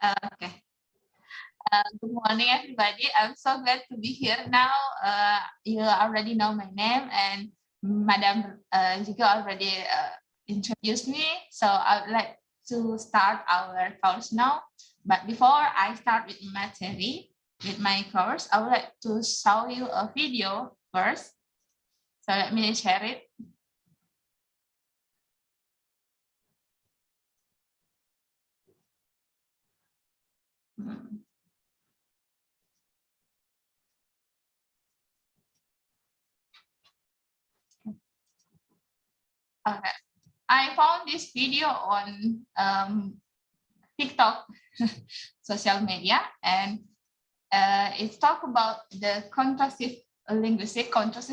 Okay. Good morning, everybody. I'm so glad to be here now. You already know my name, and Madam Jika already introduced me. So I would like to start our course now. But before I start with my course, I would like to show you a video first. So let me share it. Okay. I found this video on TikTok, social media, and it talk about the contrastive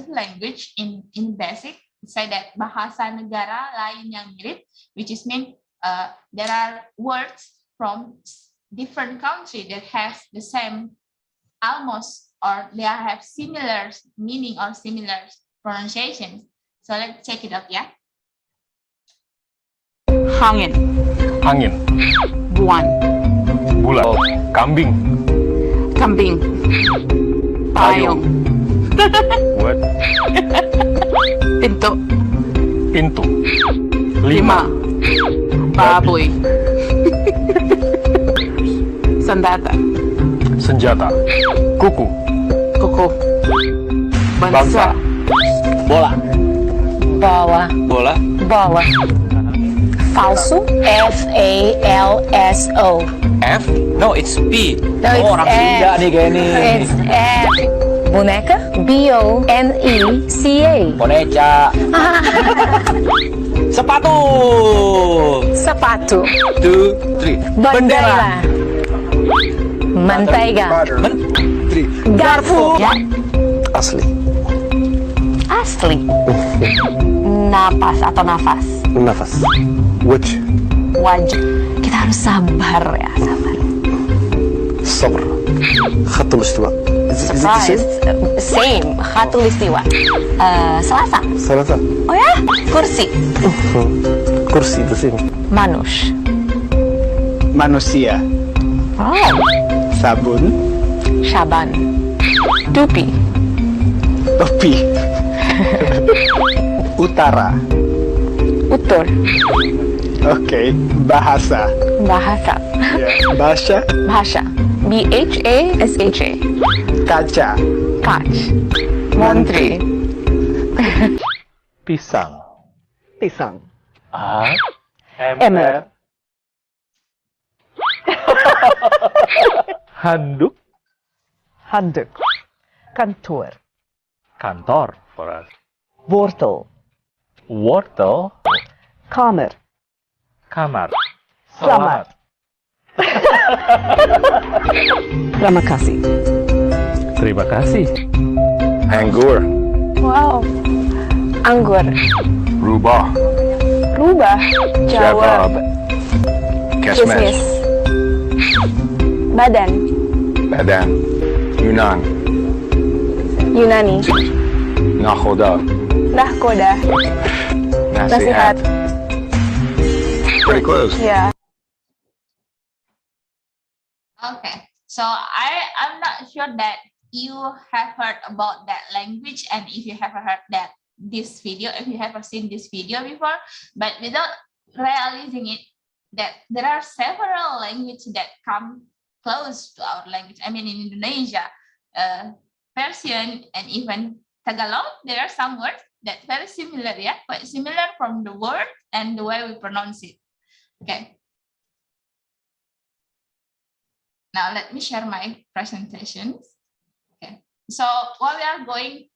language in basic. Say that bahasa negara lain yang mirip, which is mean there are words from different country that has the same almost, or they have similar meaning or similar pronunciation. So let's check it out, yeah. Angin. Angin. Bulan. Bulan. Kambing. Kambing. Payung. What? Pintu. Pintu. Lima. Baboy. Senjata. Senjata. Kuku. Kuku. Bangsa. Bola. Bawa. Bola. Bawa. Falso. F-A-L-S-O. F? No, it's P. No, it's orang F. Sunda nih kayak ini. It's F. Boneka. B-O-N-E-C-A. Boneka. Sepatu. Sepatu. 2, 3. Bendera. Mentega. Menteri. Garpu. Ya. Asli. Asli. Napas atau nafas. Nafas. Which? Wajib. Kita harus sabar ya, sabar. Sabar. Khatul istiwa. Surprise. Same. Khatul istiwa. Selasa. Selasa. Oh ya? Kursi. Kursi the same. Manus. Manusia. Oh. Sabun. Syaban. Dupi. Topi. Utara. Utur. Oke. Bahasa. Bahasa. Ya. Bahasa. Bahasa. B-H-A-S-H-A. Kaca. Kac. Montri. Pisang. Pisang. A. Emmer. Handuk. Handuk. Kantor. Kantor for us. Wortel. Wortel. Kamer. Kamar. Selamat. Terima kasih. Terima kasih. Anggur. Wow. Anggur. Rubah. Rubah. Jawab. Kismis. Badan. Badan. Yunan. Yunani. Nakhoda. Nahkoda. Nasihat. Pretty close. Yeah. Okay, so I'm not sure that you have heard about that language, and if you have heard that this video, if you have seen this video before, but without realizing it, that there are several languages that come close to our language. I mean, in Indonesia, Persian, and even Tagalog, there are some words that very similar, yeah, quite similar from the word and the way we pronounce it. Okay. Now let me share my presentations. Okay. So what I'm going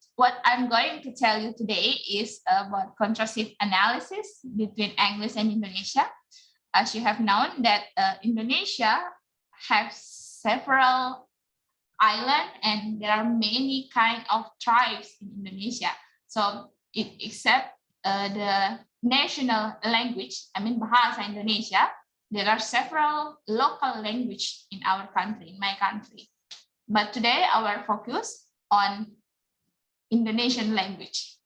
to tell you today is about contrastive analysis between English and Indonesia. As you have known that Indonesia has several islands and there are many kind of tribes in Indonesia. So except the national language, I mean Bahasa Indonesia, there are several local language in our country, in my country. But today our focus on Indonesian language.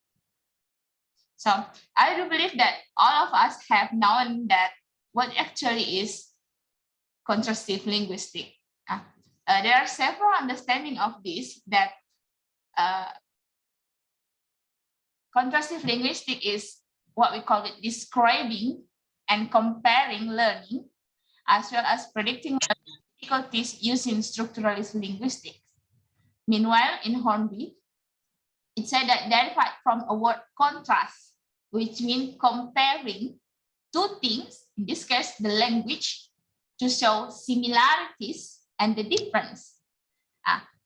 So I do believe that all of us have known that what actually is contrastive linguistic. There are several understandings of this, that contrastive linguistic is what we call it describing and comparing learning, as well as predicting difficulties using structuralist linguistics. Meanwhile, in Hornby, it said that derived from a word contrast, which means comparing two things, in this case, the language, to show similarities and the difference.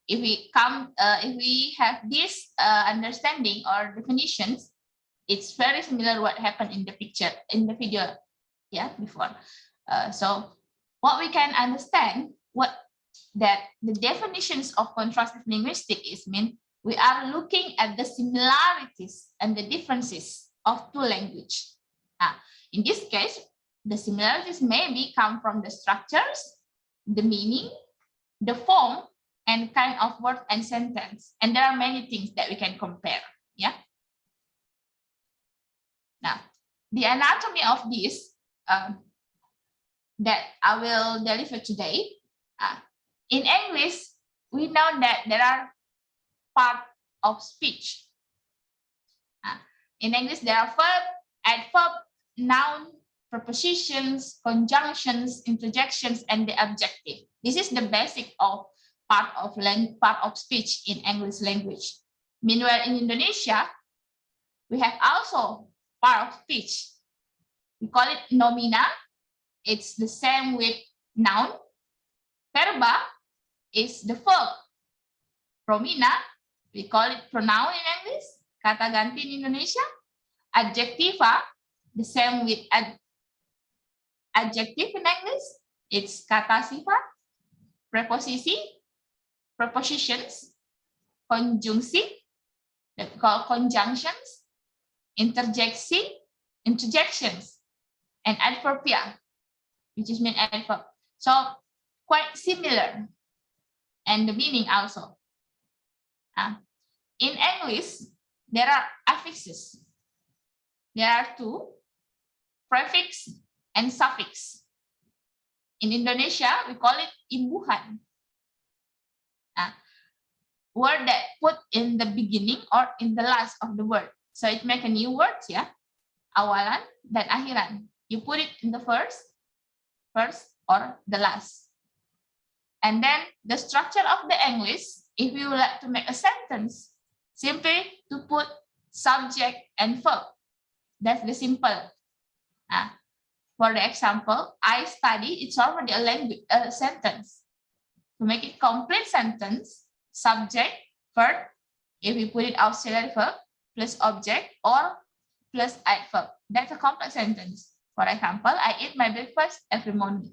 If we have this understanding or definitions, it's very similar what happened in the picture, in the video, before. So what we can understand, that the definitions of contrastive linguistic is mean we are looking at the similarities and the differences of two languages. In this case, the similarities maybe come from the structures, the meaning, the form, and kind of word and sentence. And there are many things that we can compare. Now, the anatomy of this that I will deliver today. In English, we know that there are parts of speech. In English, there are verb, adverb, noun, prepositions, conjunctions, interjections, and the adjective. This is the basic of part of speech in English language. Meanwhile, in Indonesia, we have also part of speech. We call it nomina. It's the same with noun. Verba is the verb. Promina, we call it pronoun in English. Kata ganti in Indonesia. Adjectiva, the same with adjective in English. It's kata sifat. Preposisi, prepositions. Conjungsi, that we call conjunctions. Interjections, and adverbia, which is mean adverb. So quite similar, and the meaning also. In English, there are affixes. There are two, prefix and suffix. In Indonesia, we call it imbuhan. Word that put in the beginning or in the last of the word. So it make a new word, awalan dan akhiran. You put it in the first or the last. And then the structure of the English, if you would like to make a sentence, simply to put subject and verb. That's the simple. For the example, I study, it's already a sentence. To make it complete sentence, subject, verb, if we put it auxiliary verb, plus object or plus adverb. That's a complex sentence. For example, I eat my breakfast every morning.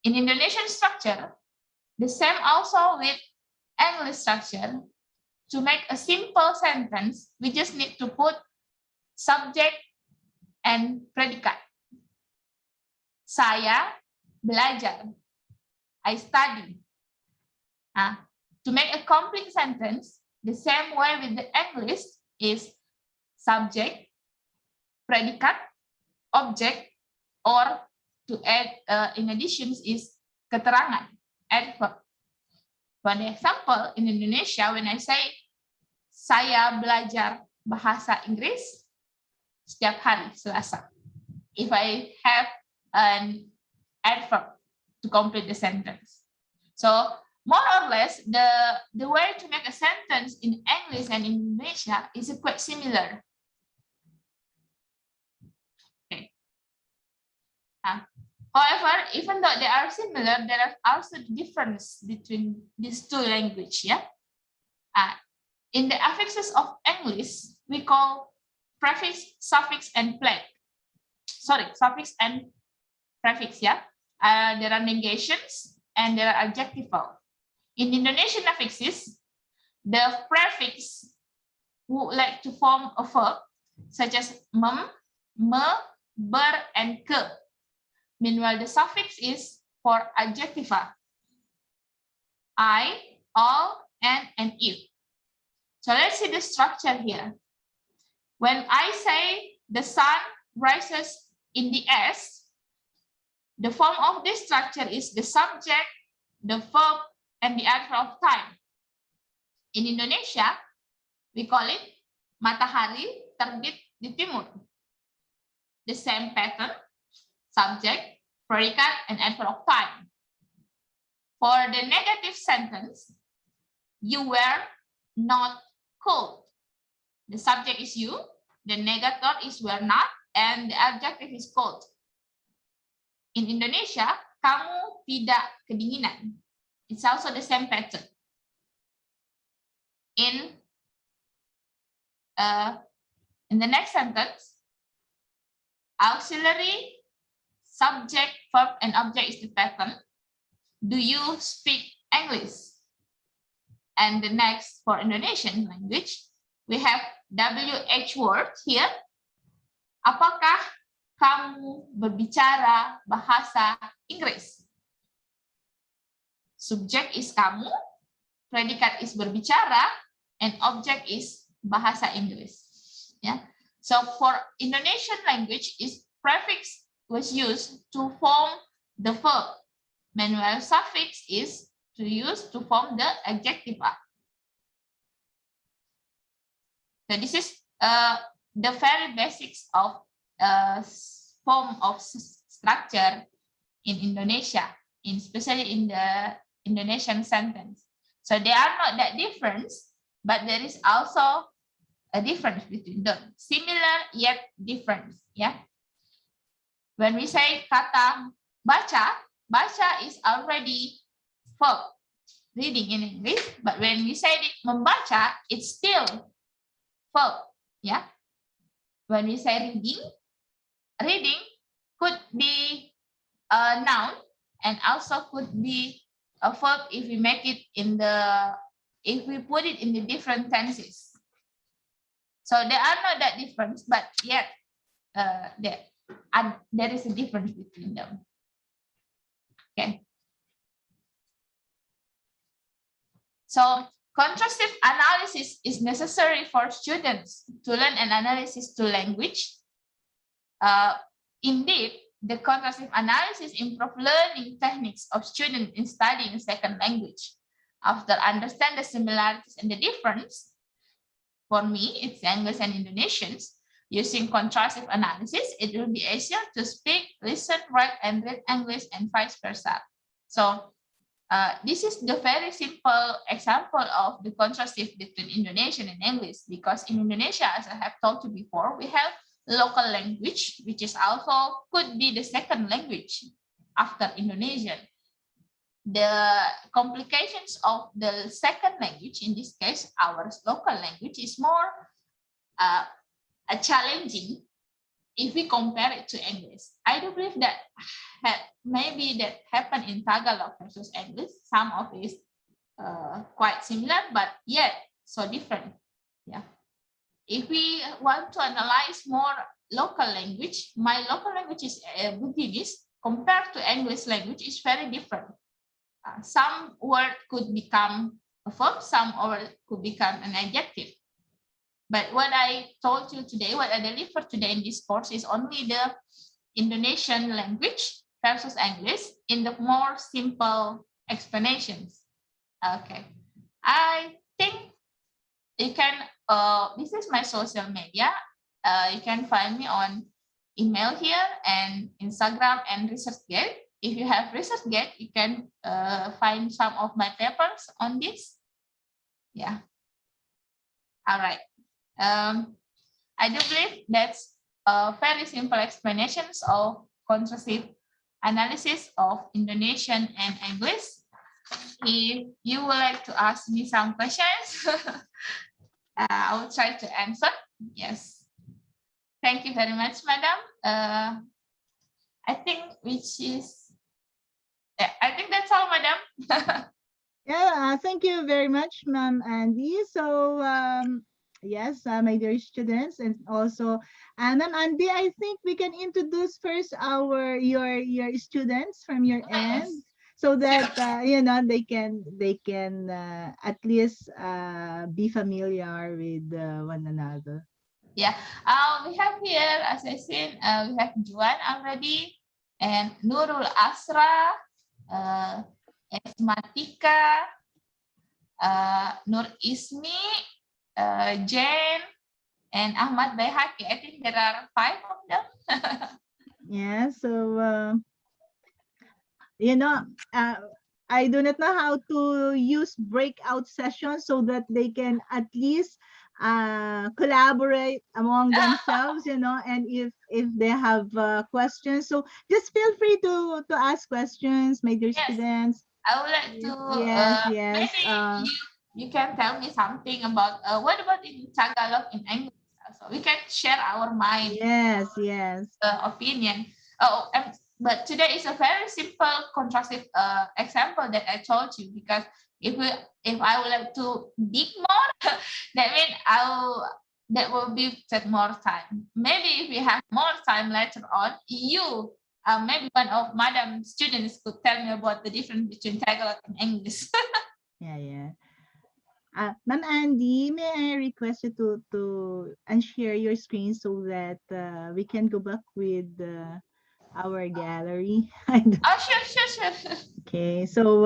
In Indonesian structure, the same also with English structure. To make a simple sentence, we just need to put subject and predicate. Saya belajar. I study. To make a complete sentence, the same way with the English is subject, predicate, object, or to add in addition is keterangan, adverb. For example, in Indonesia, when I say saya belajar bahasa Inggris setiap hari Selasa, if I have an adverb to complete the sentence. So more or less, the way to make a sentence in English and Indonesia is quite similar. Okay. However, even though they are similar, there are also difference between these two languages. In the affixes of English, we call prefix, suffix, and suffix and prefix. There are negations and there are adjectival. In Indonesian affixes, the prefix would like to form a verb, such as mem, me, ber, and ke. Meanwhile, the suffix is for adjectiva. I, all, and if. So let's see the structure here. When I say the sun rises in the east, The form of this structure is the subject, the verb, and the adverb of time. In Indonesia, we call it matahari terbit di timur. The same pattern, subject, predicate, and adverb of time. For the negative sentence, you were not cold. The subject is you, the negator is were not, and the adjective is cold. In Indonesia, kamu tidak kedinginan. It's also the same pattern. In the next sentence, auxiliary, subject, verb, and object is the pattern. Do you speak English? And the next, for Indonesian language, we have WH word here. Apakah kamu berbicara bahasa Inggris? Subject is kamu, predicate is berbicara, and object is bahasa Inggris. Yeah. So for Indonesian language, is prefix was used to form the verb. Manual suffix is to use to form the adjective. So this is the very basics of form of structure in Indonesia, especially in the Indonesian sentence. So they are not that different, but there is also a difference between them. Similar yet different. Yeah. When we say kata baca, baca is already verb, reading in English, but when we say it membaca, it's still verb. Yeah. When we say reading, reading could be a noun and also could be a verb if we make it in the, if we put it in the different tenses. So they are not that different, but yet there is a difference between them. Okay. So contrastive analysis is necessary for students to learn an analysis to language. Indeed, the contrastive analysis improves learning techniques of students in studying a second language. After understand the similarities and the difference, for me, it's English and Indonesians. Using contrastive analysis, it will be easier to speak, listen, write, and read English and vice versa. So this is the very simple example of the contrastive between Indonesian and English, because in Indonesia, as I have told you before, we have local language, which is also could be the second language after Indonesian. The complications of the second language, in this case, our local language, is more challenging if we compare it to English. I do believe that maybe that happened in Tagalog versus English. Some of it is quite similar, but yet so different. Yeah. If we want to analyze more local language, my local language is Buginese compared to English language is very different. Some word could become a verb, some word could become an adjective. But what I told you today, what I delivered today in this course is only the Indonesian language versus English in the more simple explanations. Okay, I think you can, this is my social media. You can find me on email here and Instagram and ResearchGate. If you have ResearchGate, you can find some of my papers on this. Yeah. All right. I do believe that's very simple explanations of contrastive analysis of Indonesian and English. If you would like to ask me some questions, I will try to answer. Yes. Thank you very much, madam. I think I think that's all, madam. Yeah, thank you very much, Ma'am Andy. So, yes, my dear students, and also, Ma'am Andy, I think we can introduce first your students from your end, so that you know, they can at least be familiar with one another. Yeah, we have here, as I said, we have Juan already. and Nurul Asra, Esmatika, Nur Ismi, Jane, and Ahmad Bayhaki. I think there are 5 of them. Yeah, so you know, I do not know how to use breakout sessions so that they can at least collaborate among themselves, and if they have questions, so just feel free to ask questions, my dear Yes. students. I would like to Yes. maybe you can tell me something about what about in Tagalog, in English also. We can share our mind. Yes. Opinion. But today is a very simple contrastive example that I told you, because if I would like to dig more, that means that will be take more time. Maybe if we have more time later on, maybe one of Madam students could tell me about the difference between Tagalog and English. Yeah. Ma'am Andy, may I request you to unshare your screen so that we can go back with our gallery? Oh, sure. Okay, so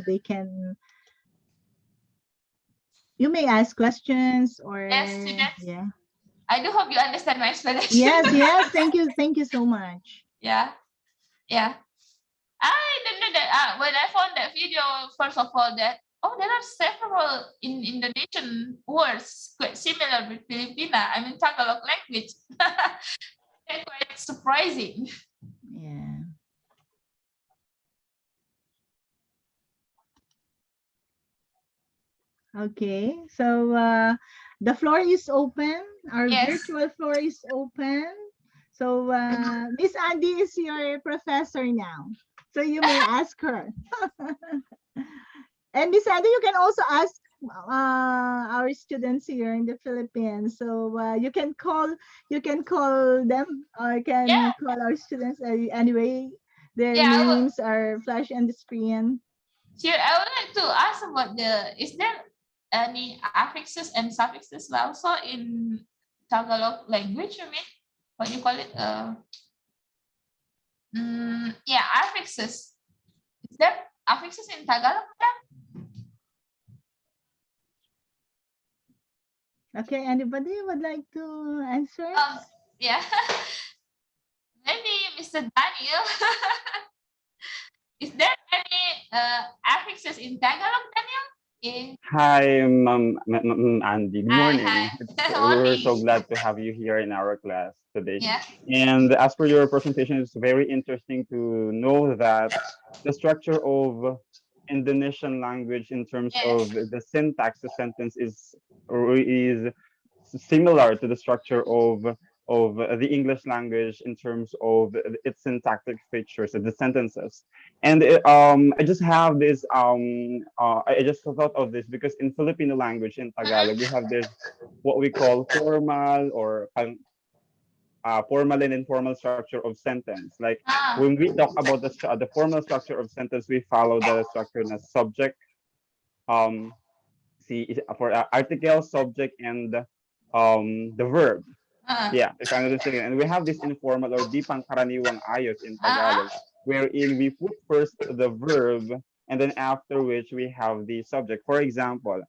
they can. You may ask questions or Yes, students. yeah. I do hope you understand my explanation. Yes. Thank you so much. Yeah. I didn't know that. When I found that video, first of all, there are several in Indonesian words quite similar with Filipina. I mean, Tagalog language. They're quite surprising. Yeah. Okay, so the floor is open. Our Yes. virtual floor is open. So Miss Andy is your professor now. So you may ask her. And Miss Andy, you can also ask our students here in the Philippines. So you can call them, or can call our students anyway. Their names are flashed on the screen. Sure, I would like to ask about is there any affixes and suffixes also in Tagalog language? I mean, what do you call it? Affixes. Is there affixes in Tagalog? Okay, anybody would like to answer? Yeah. Maybe Mr. Daniel. Is there any affixes in Tagalog, Daniel? Hi, Andy. Good morning. Hi. We're so glad to have you here in our class today. Yeah. And as per your presentation, it's very interesting to know that the structure of Indonesian language in terms of the syntax, the sentence is similar to the structure of the English language in terms of its syntactic features of the sentences. And I just have this I just thought of this because in Filipino language, in Tagalog, we have this what we call formal or formal and informal structure of sentence. Like when we talk about the formal structure of sentence, we follow the structure as subject, for article, subject, and the verb. Yeah, if I'm understanding. And we have this informal or di pangkaraniwang ayos in Tagalog, wherein we put first the verb and then after which we have the subject. For example,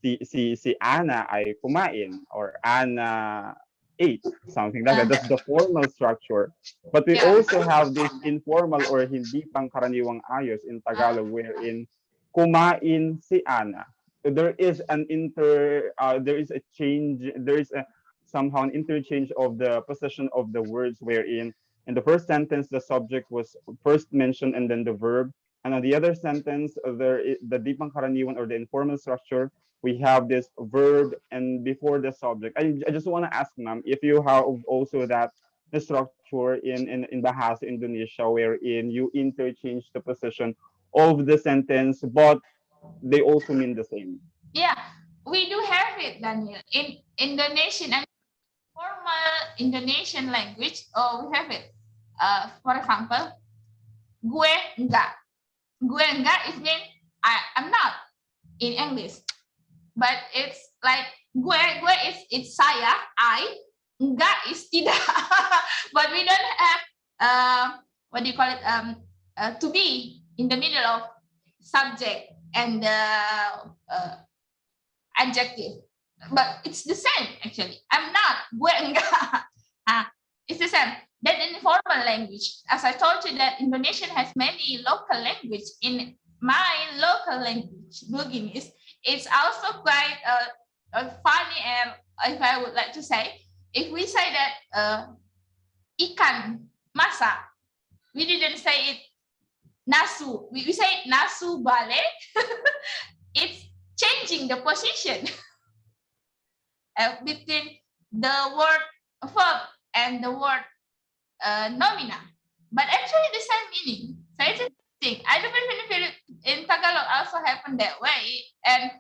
si Ana ay kumain or Ana ate, something like that. That's the formal structure. But we also have this informal or hindi pangkaraniwang ayos in Tagalog, wherein kumain si Ana. There is there is a change, there is somehow an interchange of the position of the words, wherein in the first sentence the subject was first mentioned and then the verb, and on the other sentence the di pangkaraniwan or the informal structure, we have this verb and before the subject. I just want to ask, ma'am, if you have also that the structure in Bahasa Indonesia, wherein you interchange the position of the sentence, but they also mean the same. Yeah, we do have it, Daniel. In Indonesian and formal Indonesian language, we have it. For example, gue enggak. Gue enggak is mean I'm not in English. But it's like gue it's saya, I, enggak is tidak. But we don't have what do you call it? To be in the middle of subject and adjective, but it's the same actually. I'm not, gue enggak. It's the same. Then in formal language, as I told you that Indonesian has many local language. In my local language, Bugis, it's also quite funny, and if I would like to say, if we say that ikan masak, we didn't say it nasu. We say nasu bale. It's changing the position between the word verb and the word nomina, but actually the same meaning. So it's interesting. I don't even if in Tagalog also happen that way. And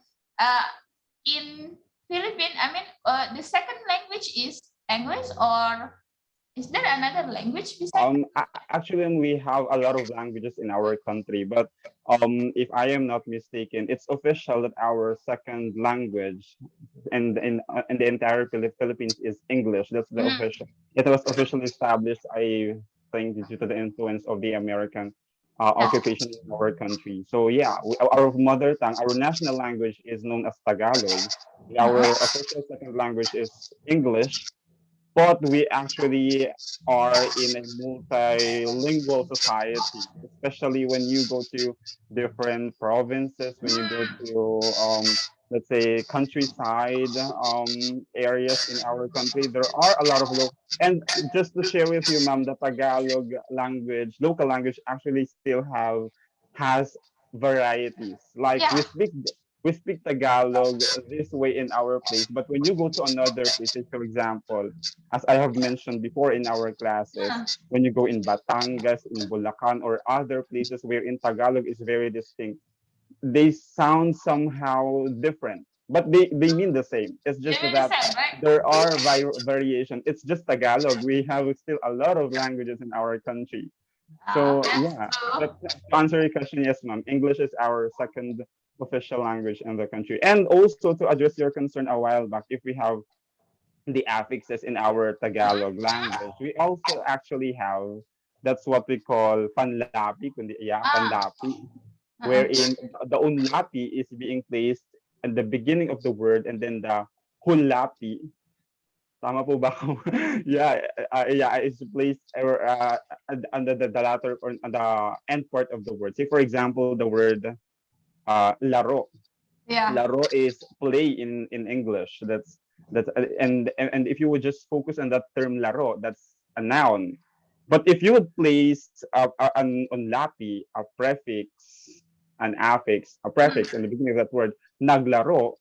in Philippines, I mean, the second language is English, or is there another language besides? Actually, we have a lot of languages in our country, but if I am not mistaken, it's official that our second language in the entire Philippines is English. That's the official. It was officially established, I think, due to the influence of the American occupation in our country. So yeah, our mother tongue, our national language is known as Tagalog. Our official second language is English. But we actually are in a multilingual society, especially when you go to different provinces, when you go to, let's say, countryside areas in our country. There are a lot of local, and just to share with you, ma'am, the Tagalog language, local language, actually still has varieties. Like we speak Tagalog this way in our place, but when you go to another place, like for example, as I have mentioned before in our classes, when you go in Batangas, in Bulacan, or other places wherein Tagalog is very distinct, they sound somehow different, but they mean the same. It's just that there are variation. It's just Tagalog. We have still a lot of languages in our country. So yeah, but to answer your question, yes, ma'am, English is our second official language in the country. And also to address your concern a while back, if we have the affixes in our Tagalog language, we also actually have, that's what we call panlapi, panlapi, wherein the unlapi is being placed at the beginning of the word, and then the hulapi, tama po ba ako? Yeah, it's placed under the latter or on the end part of the word. Say for example, the word laro. Laro is play in English. That's and if you would just focus on that term laro, that's a noun. But if you would place an unlapi, a prefix, an affix, a prefix in the beginning of that word, naglaro,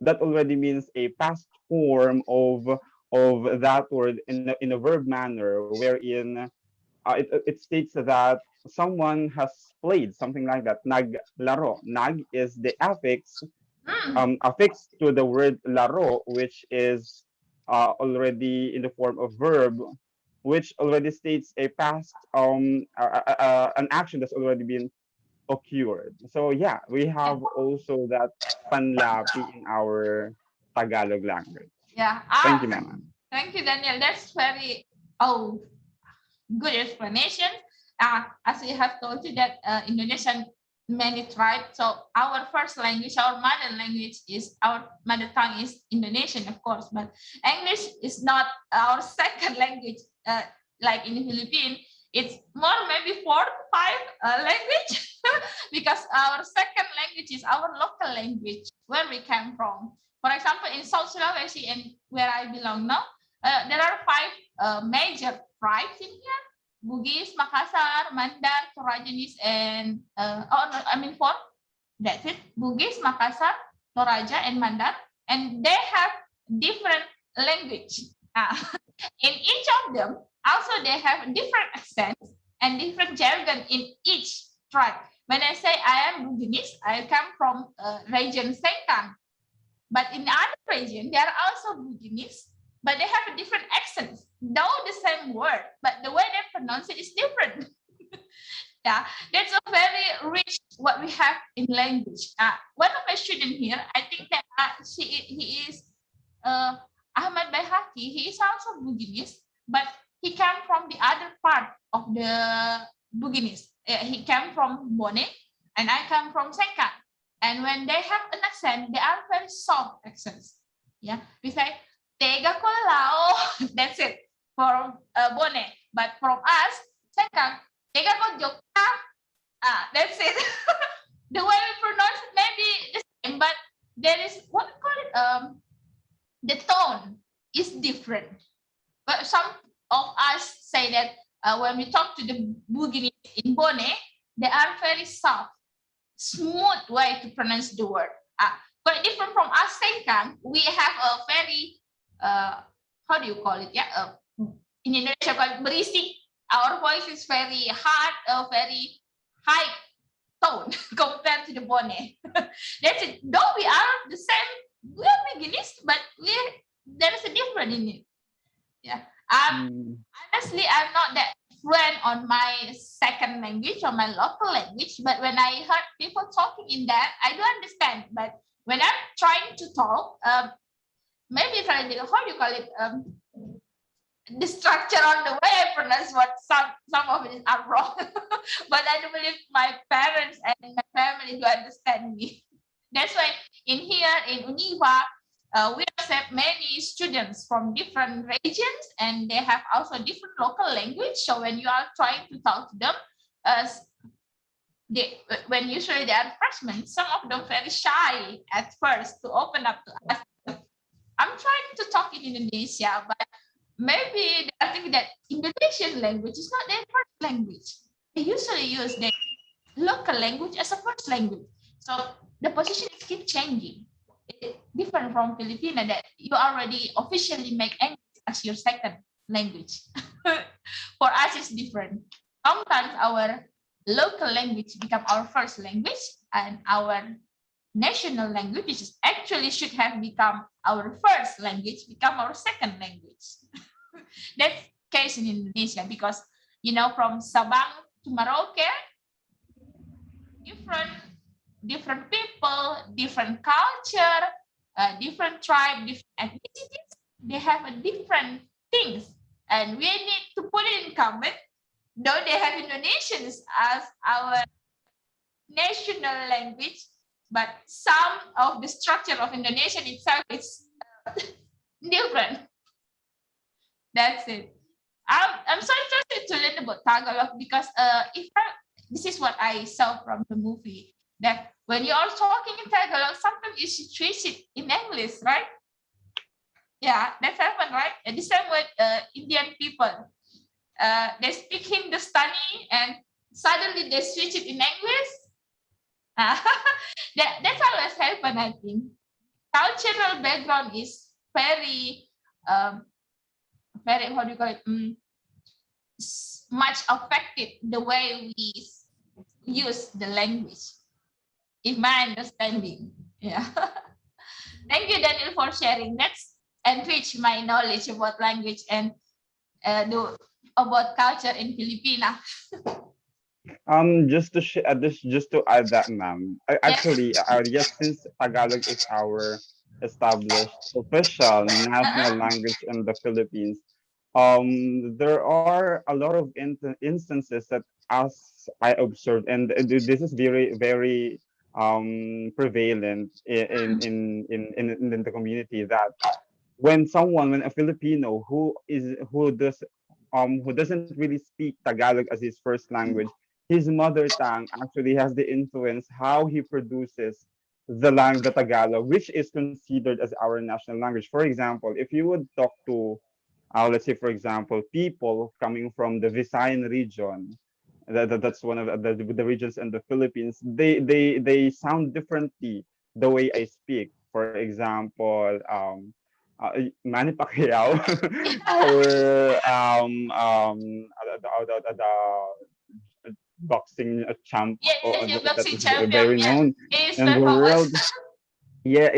that already means a past form of that word in a verb manner, wherein it states that someone has played, something like that. Naglaro. Nag is the affix, affixed to the word laro, which is already in the form of verb, which already states a past an action that's already been occurred. So yeah, we have also that panlapi in our Tagalog language. Thank you, ma'am. Thank you, Daniel. That's very good explanation. As we have told you that Indonesian many tribes. So our first language, our mother language is, our mother tongue is Indonesian, of course, but English is not our second language. Like in the Philippines, it's more maybe 4 to 5 language because our second language is our local language where we came from. For example, in South Sulawesi and where I belong now, there are 5 major tribes in here: Bugis, Makassar, Mandar, Torajanis, and 4. That's it. Bugis, Makassar, Toraja, and Mandar, and they have different language. In each of them, also they have different accents and different jargon in each tribe. When I say I am Buginese, I come from region Sengkang. But in other region, they are also Buginese, but they have a different accents, though the same word, but the way they pronounce it is different. Yeah, that's a very rich what we have in language. One of my students here, I think that he is Ahmad Bayhaki. He is also Buginese, but he came from the other part of the Bugis. He came from Bone and I come from Sengkang. And when they have an accent, they are very soft accents. Yeah, we say Tega Kolao. That's it from Bone. But from us, Sengkang, Tega Ko Jogja. That's it. The way we pronounce it may be the same, but there is what we call it. The tone is different. But some of us say that when we talk to the Bugis in Bone, they are very soft, smooth way to pronounce the word. But different from us, Sengkang, we have a very, how do you call it? Yeah, in Indonesia, called berisik. Our voice is very hard, very high tone compared to the Bone. That's it. Though we are the same, we are Beginese, but there is a difference in it. Yeah. Honestly, I'm not that fluent on my second language or my local language, but when I heard people talking in that, I do understand. But when I'm trying to talk, maybe how do you call it? The structure on the way I pronounce what some of it are wrong. But I do believe my parents and my family do understand me. That's why in here in UNIFA, we accept many students from different regions and they have also different local language. So when you are trying to talk to them, when usually they are freshmen, some of them very shy at first to open up to us. I'm trying to talk in Indonesia, but maybe they think that Indonesian language is not their first language. They usually use their local language as a first language. So the position keep changing. It's different from Philipina that you already officially make English as your second language. For us, it's different. Sometimes our local language become our first language and our national language, which is actually should have become our first language, become our second language. That's the case in Indonesia because, from Sabang to Merauke, different people, different culture, different tribe, different ethnicities, they have a different things. And we need to put it in common, though they have Indonesians as our national language, but some of the structure of Indonesian itself is different. That's it. I'm so interested to learn about Tagalog because this is what I saw from the movie, that when you are talking in Tagalog, sometimes you should switch it in English, right? Yeah, that's happened, right? And the same with Indian people. They speak Hindustani and suddenly they switch it in English. That's always happen, I think. Cultural background is very, how do you call it? Much affected the way we use the language. Is my understanding. Yeah. Thank you, Daniel, for sharing. That's enrich my knowledge about language and about culture in Filipina. Just to add that, ma'am. Actually, yes, since Tagalog is our established official national language in the Philippines, there are a lot of instances that, as I observed, and this is very, very prevalent in the community, that when a Filipino who doesn't really speak Tagalog as his first language, his mother tongue actually has the influence how he produces the Tagalog, which is considered as our national language. For example, if you would talk to, let's say, for example, people coming from the Visayan region, that's one of the regions in the Philippines, they sound differently the way I speak. For example, Manny Pacquiao, or the boxing champ, that Boxing is champion. very Yeah, known he is in very the famous. world. Yeah,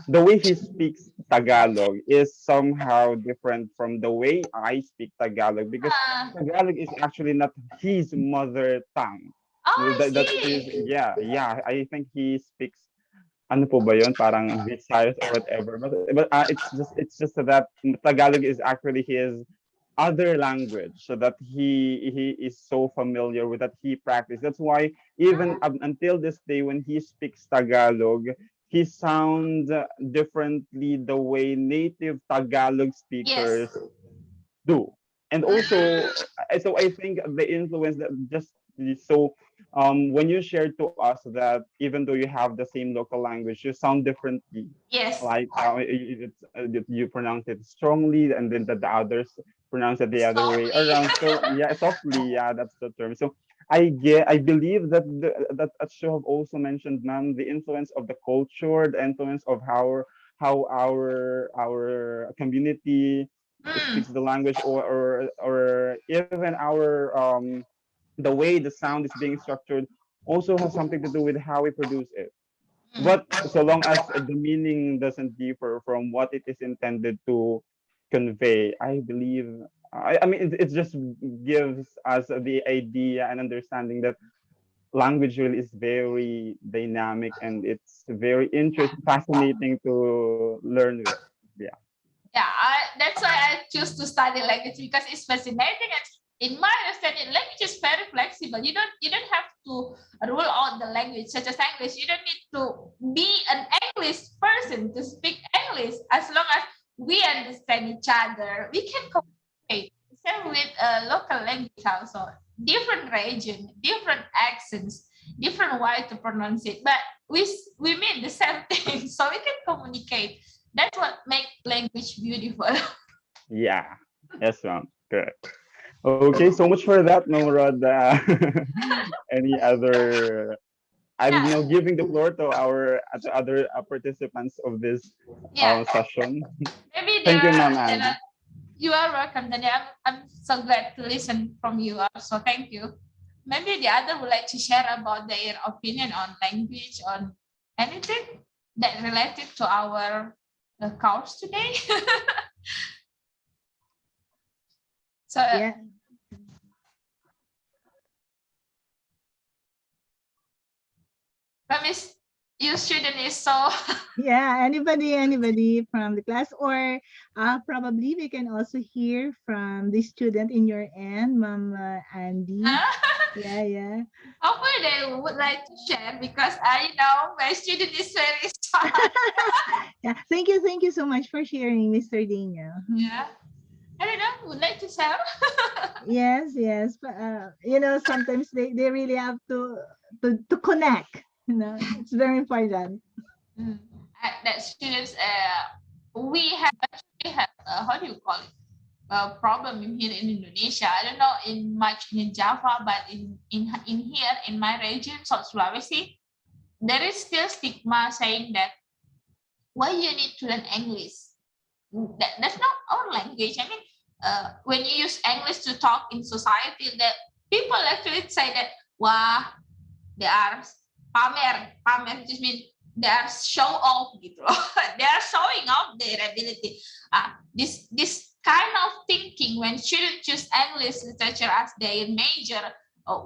the way he speaks Tagalog is somehow different from the way I speak Tagalog, because Tagalog is actually not his mother tongue. I That's his, see. yeah. I think he speaks, ano po ba yun? Parang Visayas or whatever. But it's just that Tagalog is actually his other language so that he is so familiar with, that he practiced. That's why even up until this day when he speaks Tagalog, he sounds differently the way native Tagalog Yes. speakers do. And also, so I think the influence that just so when you shared to us that even though you have the same local language, you sound differently. Yes. Like you pronounce it strongly, and then the others pronounce it the other way Softly. around. So yeah, softly, yeah, that's the term. So I believe that that as you have also mentioned, ma'am, the influence of the culture, the influence of how our community Mm, speaks the language, or even our the way the sound is being structured also has something to do with how we produce it. mm. But so long as the meaning doesn't differ from what it is intended to convey, I believe, I mean, it just gives us the idea and understanding that language really is very dynamic, and it's very interesting, fascinating to learn with. Yeah. Yeah, that's why I choose to study language, because it's fascinating. And in my understanding, language is very flexible. You don't have to rule out the language, such as English. You don't need to be an English person to speak English. As long as we understand each other, we can communicate. Same with local language also. Different region, different accents, different way to pronounce it, but we mean the same thing, so we can communicate. That's what makes language beautiful. Yeah. Yes, ma'am. Good. Okay, so much for that, Ma'am Rod. Any other, I don't know, Yeah, giving the floor to our to other participants of this yeah. session. Maybe Thank you, Ma'am there Anne. are, you are welcome, Daniel. I'm so glad to listen from you also. Thank you. Maybe the other would like to share about their opinion on language, on anything that related to our course today. So, Yeah. Miss, your student is so. Yeah, anybody from the class, or probably we can also hear from the student in your end, Ma'am Andy. Yeah, yeah. Hopefully they would like to share, because I know my student is very shy. Yeah, thank you so much for sharing, Mr. Daniel. Yeah. I don't know, would like to share. Yes, yes, but sometimes they really have to connect. It's very important. Mm. That students, we have how do you call it? A problem in here in Indonesia. I don't know in much in Java, but in here in my region, South Sulawesi, there is still stigma saying that why you need to learn English. That's not our language. I mean, when you use English to talk in society, that people actually say that, wah, they are pamer just means they are show off gitu. They are showing off their ability. This kind of thinking, when students choose English literature as their major,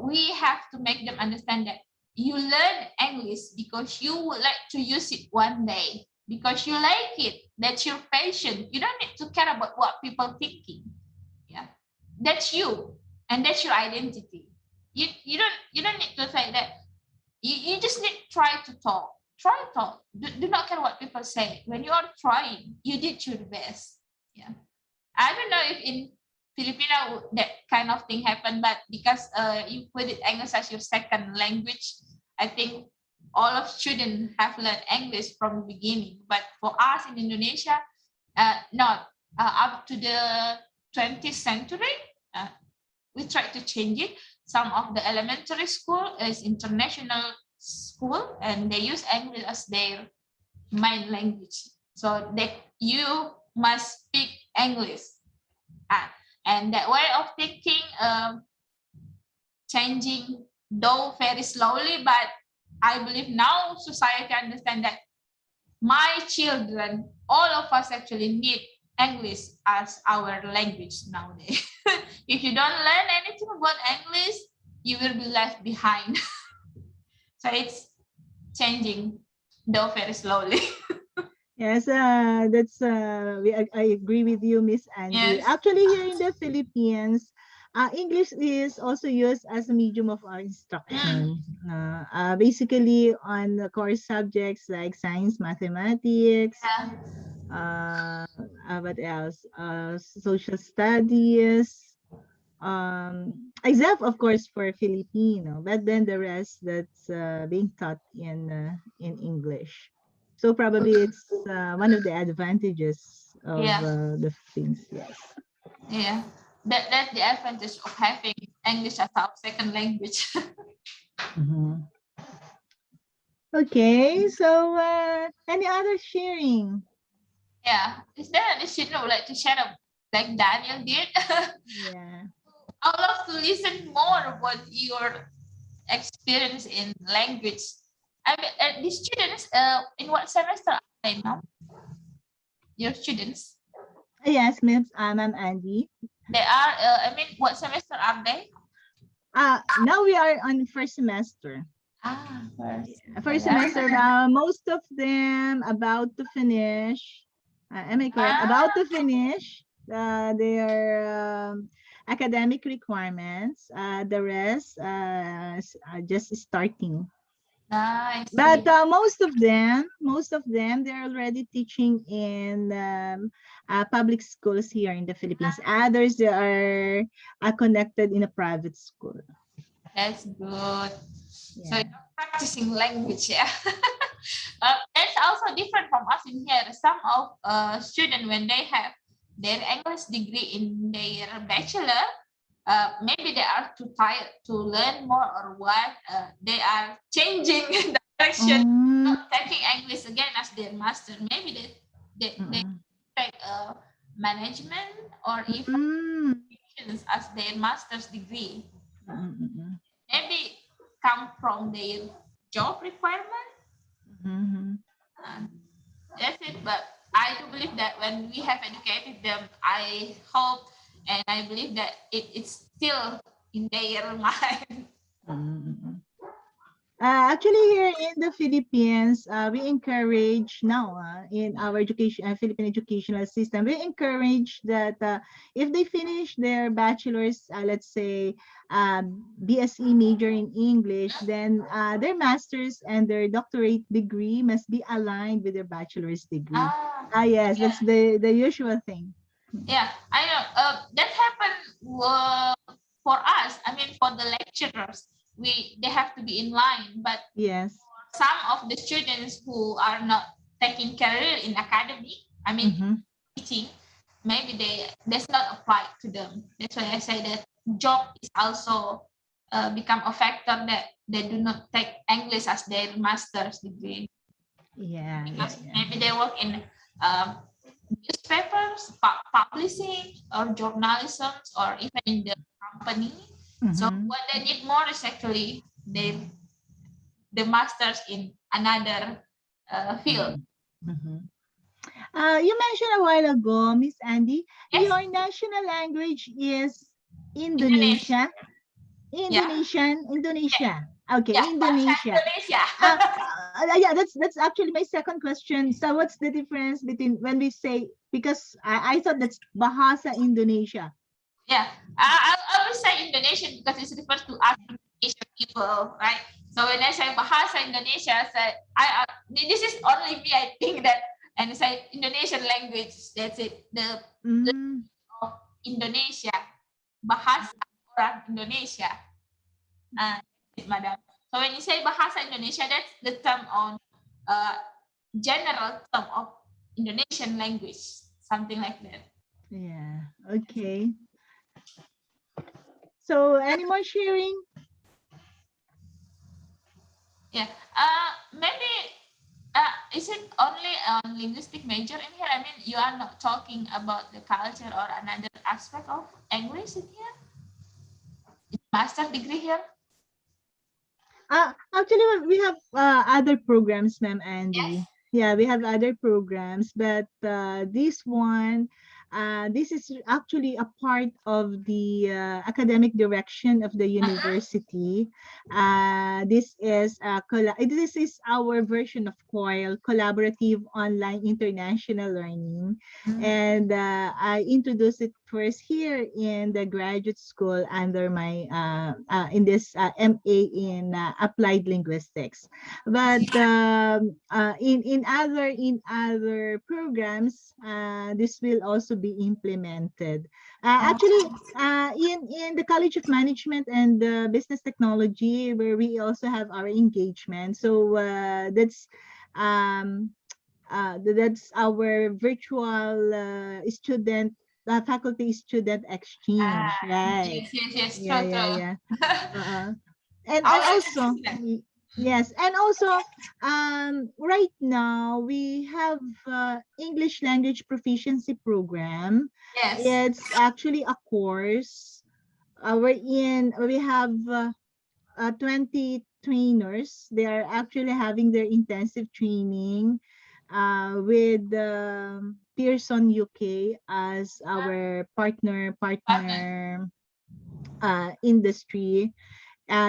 we have to make them understand that you learn English because you would like to use it one day, because you like it. That's your passion. You don't need to care about what people thinking. Yeah, that's you, and that's your identity. You don't need to say that. You just need to try to talk. Try to talk. Do not care what people say. When you are trying, you did your best. Yeah. I don't know if in Filipino that kind of thing happened, but because you put it English as your second language, I think all of students have learned English from the beginning. But for us in Indonesia, not up to the 20th century, uh, we tried to change it. Some of the elementary school is international school, and they use English as their main language. So that you must speak English. And that way of thinking, changing, though very slowly, but I believe now society understand that my children, all of us actually need English as our language nowadays. If you don't learn anything about English, you will be left behind. So it's changing, though very slowly. Yes, that's I agree with you, Miss Andy. Yes. Actually, here in the Philippines, English is also used as a medium of our Mm. instruction. Basically, on the core subjects like science, mathematics, Yeah. what else? Social studies. Except of course for Filipino, but then the rest that's being taught in English. So probably it's one of the advantages of Yeah. the Philippines. Yes. Yeah. That's the advantage of having English as our second language. Mhm. Okay. So any other sharing? Yeah. Is there any student who would like to share like Daniel did? Yeah. I would love to listen more about your experience in language. I mean, the students, in what semester are they now? Your students? Yes, Miss Ma'am Andy. They are, I mean, what semester are they? Now we are on first semester. First. First Yeah. semester, most of them about to finish. Am I correct? About to finish their academic requirements. The rest are just starting. I But see. most of them, they're already teaching in public schools here in the Philippines. Others they are connected in a private school. That's good. So Yeah. you're practicing language, yeah. That's also different from us in here. Some of students, when they have their English degree in their bachelor, maybe they are too tired to learn more or what. They are changing direction, Mm, not taking English again as their master. Maybe they mm, take management or even mm, as their master's degree. mm, mm, mm. Maybe come from their job requirement. Mhm. Uh, that's it. But I do believe that when we have educated them, I hope and I believe that it's still in their mind. Mm. Actually, here in the Philippines, we encourage now in our education, Philippine educational system, we encourage that if they finish their bachelor's, let's say BSE major in English, then their master's and their doctorate degree must be aligned with their bachelor's degree. Yes, Yeah, that's the usual thing. yeah, I know. That happened for us. I mean, for the lecturers, they have to be in line. But Yes. some of the students who are not taking career in academy, I mean Mm-hmm. teaching, maybe that's not applied to them. That's why I say that job is also become a factor that they do not take English as their master's degree Yeah, because yeah. maybe they work in newspapers, publishing, or journalism, or even in the company. So Mhm. what they need more is actually the masters in another field. Mhm. You mentioned a while ago, Miss Andy, Yes, your national language is Indonesia. Indonesia. Yeah, Indonesia. Okay, yeah, bahasa Indonesia. Indonesia. Yeah, that's actually my second question. So what's the difference between when we say, because I thought that's Bahasa Indonesia. Yeah, I always say Indonesian because it refers to us Indonesian people, right? So when I say bahasa Indonesia, I say this is only me. I think that, and I say Indonesian language. That's it. The Mm. of Indonesia, bahasa orang Indonesia. Madam. So when you say bahasa Indonesia, that's the term on general term of Indonesian language, something like that. Yeah. Okay. So any more sharing? Yeah. Maybe is it only on linguistic major in here? I mean, you are not talking about the culture or another aspect of English in here? Master degree here? Actually, we have other programs, Ma'am Yes. Andy. Yeah, we have other programs, but this one, This is actually a part of the academic direction of the university. This is our version of COIL, Collaborative Online International Learning, and I introduced it first here in the graduate school under my in this MA in Applied Linguistics. But in other programs, this will also be implemented. Actually, in the College of Management and Business Technology, where we also have our engagement. So that's our virtual student faculty student exchange, right? Yes, Yeah, true, yeah, true. yeah. And Our also student. yes, and also right now we have English language proficiency program. Yes. It's actually a course we have 20 trainers. They are actually having their intensive training with Pearson UK as our partner industry.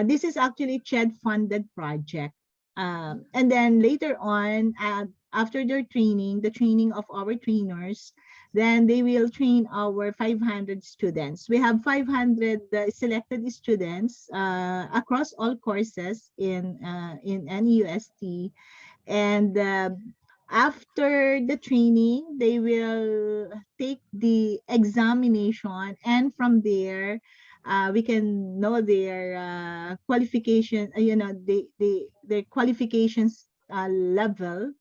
This is actually CHED funded project. And then later on, after their training, the training of our trainers, then they will train our 500 students. We have 500 selected students across all courses in NUST. And after the training, they will take the examination, and from there, we can know their qualification, their qualifications level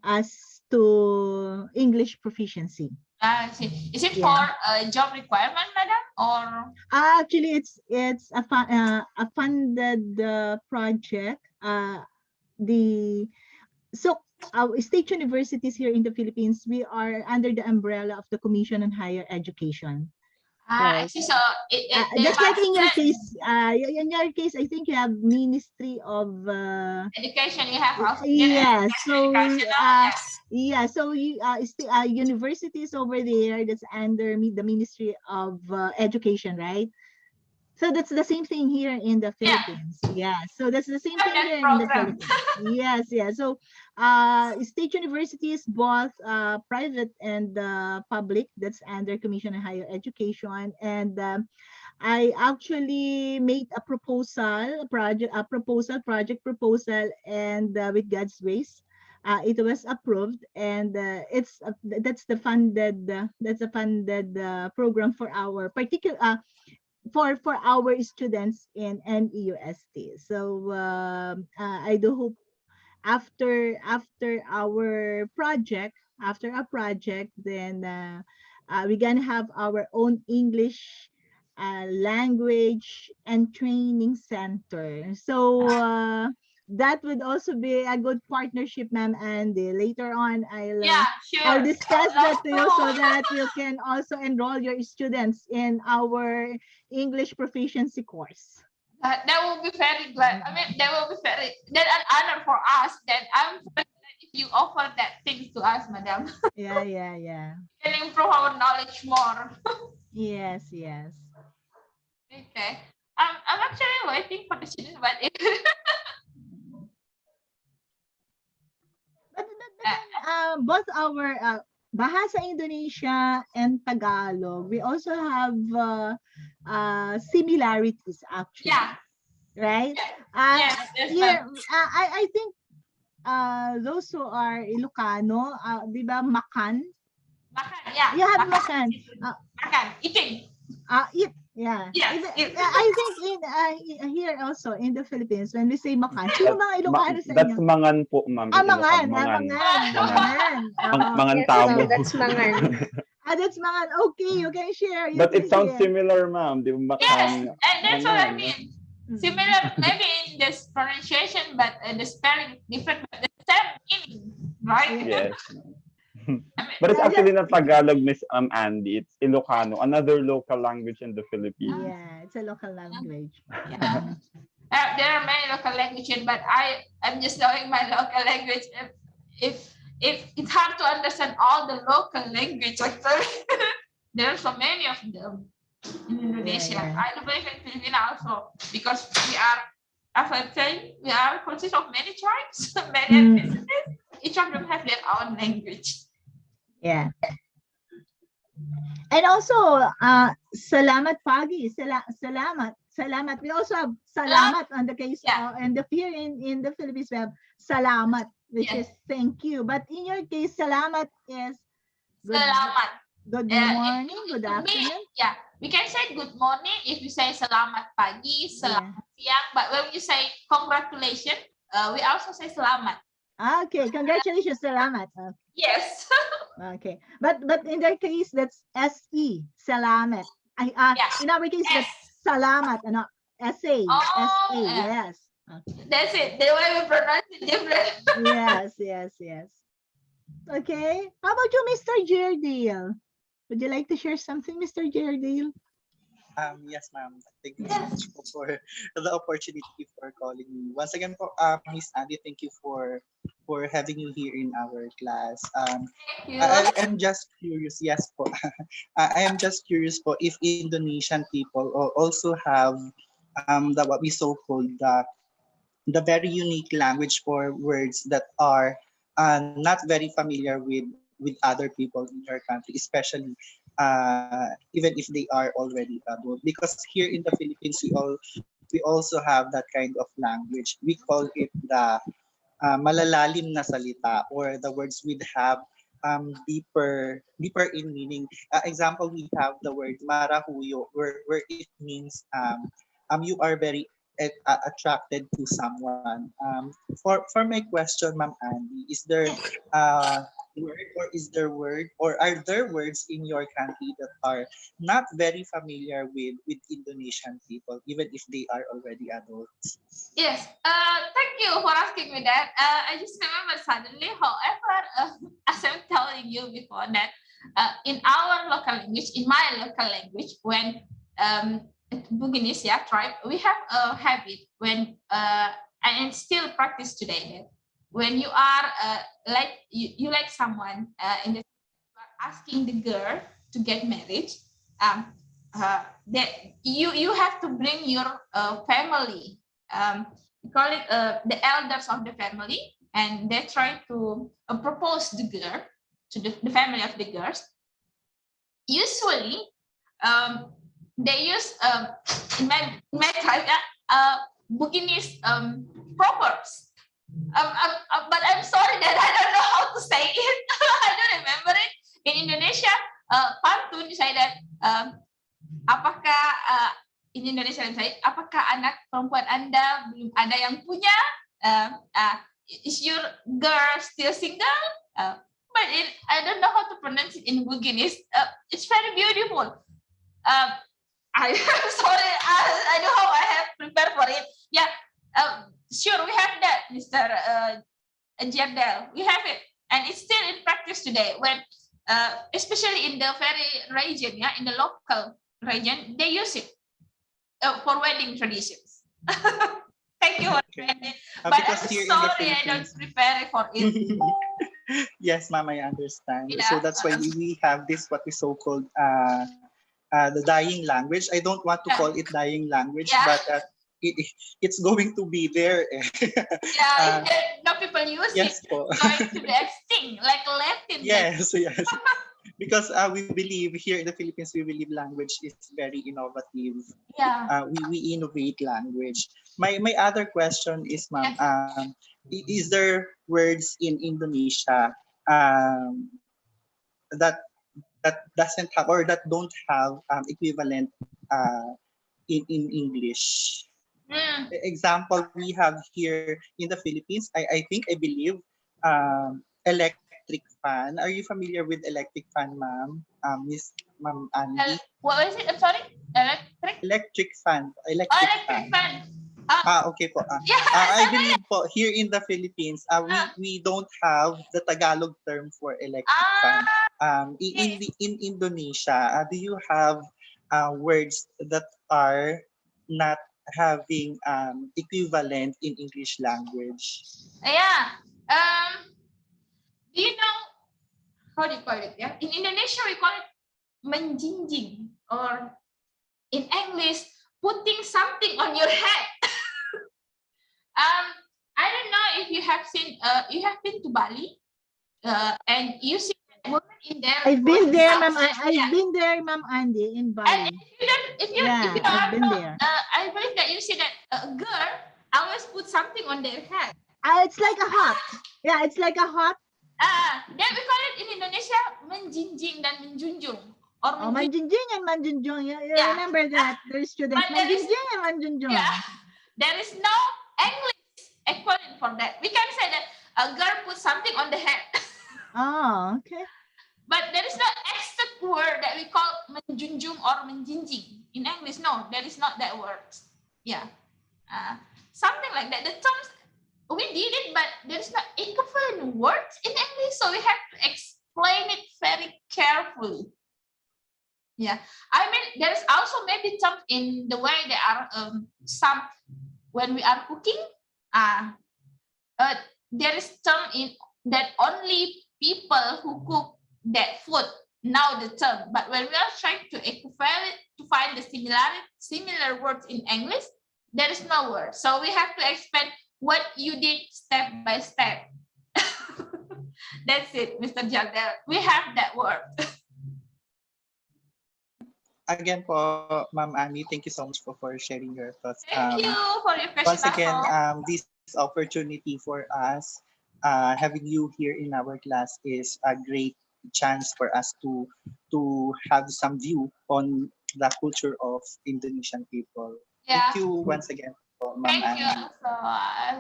as to English proficiency. Is it Yeah. for a job requirement, madam, or? Actually, it's a funded project. Our state universities here in the Philippines, we are under the umbrella of the Commission on Higher Education. I see. So Just like in your case, I think you have Ministry of education. You have also yeah. So yes. so universities over there that's under the Ministry of Education, right? So that's the same thing here in the Philippines. Yeah. So that's the same thing here in the Philippines. Yes, yeah. So state universities, both private and public, that's under Commission on Higher Education. And I actually made a project proposal, and with God's grace, it was approved, and that's the funded program for our particular for our students in NEUST. So I do hope after our project, then we're gonna have our own English language and training center. So that would also be a good partnership, ma'am. And later on, I'll discuss that to you so that you can also enroll your students in our English proficiency course. That will be very glad. I mean, that will be an honor for us. That I'm very glad if you offer that thing to us, madam. Yeah. We can improve our knowledge more. Yes. Okay. I'm actually waiting for the student, but both our Bahasa Indonesia and Tagalog, we also have similarities actually. Yeah. Right? Yes. Here, I think those who are Ilocano, di ba, makan? Makan, yeah. You have makan. Makan, eating. Eat. Yeah. Yes. I think in here also in the Philippines, when we say makan, sino mga Ilocano sa That's inyo? mangan po, ma'am. Mangan. Mangan tamo. That's mangan. That's mangan. Okay, you can share. But it sounds similar, ma'am. Di ba Yes, and that's what I mangan. mean. Similar, maybe in this pronunciation, but the spelling different, but the same meaning, right? Yes. But it's actually not Tagalog, Miss Andi. It's Ilocano, another local language in the Philippines. Yeah, it's a local language. Yeah. There are many local languages, but I'm just knowing my local language. If it's hard to understand all the local language, actually. There are so many of them in Indonesia. yeah. I do believe in Philippines also because we are, as I say, we are consist of many tribes, many ethnicities. Each of them have their own language. Yeah. And also, salamat pagi, salamat, salamat. We also have salamat on the case, Yeah. and the here in the Philippines we have salamat, which Yes. is thank you. But in your case, salamat is good, Selamat. good Uh, morning, good It could be, afternoon. yeah, we can say good morning if you say selamat pagi, selamat siang. But when you say congratulations, we also say selamat. Okay, congratulations, salamat. Yes. Okay, but in their case, that's SE, salamat. Yeah. In our case, that's salamat, and SA, Oh, SA, yeah. yes. Okay. That's it. The way we pronounce it different. Yes, yes, yes. Okay, how about you, Mr. Jerdale? Would you like to share something, Mr. Jerdale? Yes, ma'am. Thank you so much for the opportunity for calling me. Once again, Miss Andi, thank you for having you here in our class. Thank you. I am just curious. Yes, po. I am just curious po if Indonesian people also have the what we so called the very unique language for words that are not very familiar with other people in your country, especially even if they are already adult. Because here in the Philippines, we also have that kind of language. We call it the malalalim na salita, or the words would have deeper in meaning. Example, we have the word marahuyo, where it means you are very attracted to someone. For my question, Ma'am Andy, is there word, or is there word, or are there words in your country that are not very familiar with Indonesian people, even if they are already adults? Yes. Thank you for asking me that. I just remember suddenly. However, as I'm telling you before that, in our local language, in my local language, when Bugis, yeah, tribe, we have a habit when and still practice today that when you are like you like someone in the you are asking the girl to get married, that you have to bring your family. We call it the elders of the family, and they try to propose the girl to the family of the girls. Usually, they use in my tribe Buginese proverbs. But I'm sorry that I don't know how to say it. I don't remember it. In Indonesia, pantun say that apakah in Indonesia saya, apakah anak perempuan Anda belum ada yang punya? Is your girl still single? But I don't know how to pronounce it in Buginese. It's very beautiful. I'm sorry, I know how I have prepared for it. Yeah, sure, we have that, Mr. Jerdel. We have it, and it's still in practice today. When, especially in the very region, yeah, in the local region, they use it for wedding traditions. Thank you, Okay. but Because I'm here in the sorry I don't Philippines, prepare for it. yes, ma'am, I understand. Yeah. So that's why we have this what we so called the dying language. I don't want to Yeah. call it dying language, Yeah. but it's going to be there. Yeah, no people use Yes, it. po. Going to the extinct, like Latin. Yes, yes. Because we believe here in the Philippines, we believe language is very innovative. Yeah. We innovate language. My other question is, ma'am, is there words in Indonesia that doesn't have, or that don't have equivalent in English? Example, we have here in the Philippines, I believe, electric fan. Are you familiar with electric fan, ma'am? Miss Ma'am Andy? What was it? I'm sorry. Electric. Electric fan. Oh, electric fan. Okay po. Yeah. I believe po here in the Philippines, we don't have the Tagalog term for electric fan. In Indonesia, do you have words that are not having equivalent in English language? Yeah. Do you know how do you call it? Yeah. In Indonesia, we call it menjinjing, or in English, putting something on your head. I don't know if you have seen, you have been to Bali, and you see women in there. I've been putting there, ma'am. something- I've been there, Ma'am Andy, in And Bali. if you Yeah, I've been there. I believe that you see that a girl always put something on their head. It's like a hat. Yeah, it's like a hat. Then we call it in Indonesia menjinjing dan menjunjung. Or Oh, manjunjung and manjunjung. You Yeah. remember that? There's students. But there is- Manjunjung and manjunjung. Yeah, there is no English equivalent for that. We can say that a girl put something on the head, Oh, okay. but there is no exact word that we call menjunjung or menjinjing in English. No, there is not that word. Yeah, something like that. The terms we did it, but there is no equivalent words in English, so we have to explain it very carefully. Yeah, I mean, there's also maybe some in the way there are some when we are cooking. There is some in that only people who cook that food know the term. But when we are trying to equivalent to find the similar words in English, there is no word. So we have to explain what you did step by step. That's it, Mr. Jagdel. We have that word. Again po, Ma'am Annie, thank you so much for sharing your thoughts. Thank you for your question. Once again, also. this opportunity for us, having you here in our class is a great chance for us to have some view on the culture of Indonesian people. Yeah. Thank you once again, po, Ma'am Thank you Annie. also.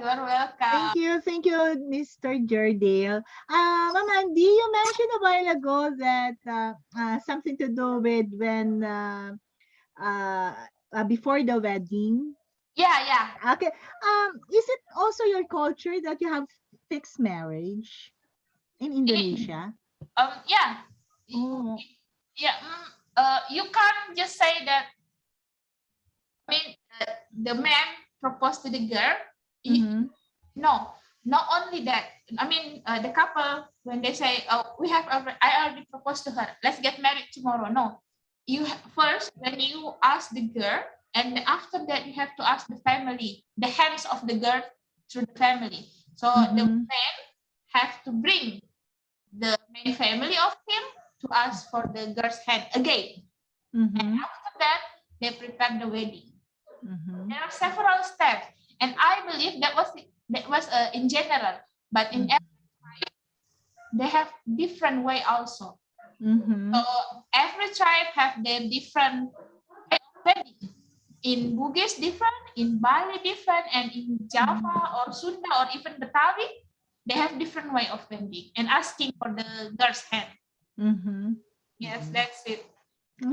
You're welcome. Thank you, Mr. Jardale. Ma'am Andy, you mentioned a while ago that something to do with when before the wedding. Yeah. Okay. Is it also your culture that you have fixed marriage in Indonesia? Yeah. Oh. Yeah. You can't just say that. I mean, the man proposed to the girl. Mhm. No, not only that. I mean, the couple when they say, "Oh, I already proposed to her. Let's get married tomorrow." No, first when you ask the girl, and after that you have to ask the family, the hands of the girl through the family. So the man have to bring the main family of him to ask for the girl's hand again. And after that, they prepare the wedding. There are several steps, and I believe that was in general, but in every tribe they have different way also. So every tribe have their different way of wedding. In Bugis different, in Bali different, and in Java or Sunda or even Betawi, they have different way of wedding and asking for the girl's hand. Yes, that's it.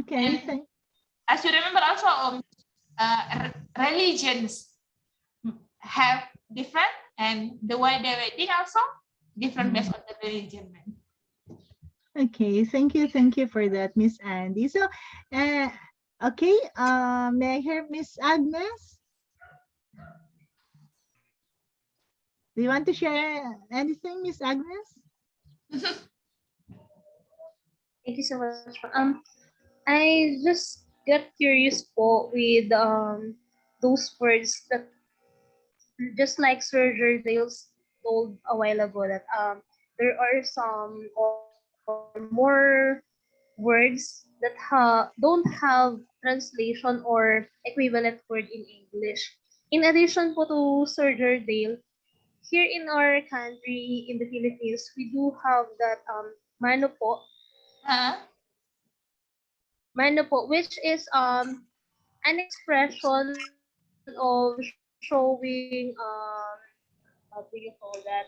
Okay. And as you remember also, religions have different, and the way they wedding also different based on the religion. Okay, thank you for that, Miss Andy. So, okay, may I hear Miss Agnes? Do you want to share anything, Miss Agnes? Thank you so much. I just got curious po with those words that just like Sir Dales told a while ago that there are some or more words that don't have translation or equivalent word in English. In addition po to Sir Dale, here in our country, in the Philippines, we do have that mano po, which is an expression of showing how do you call that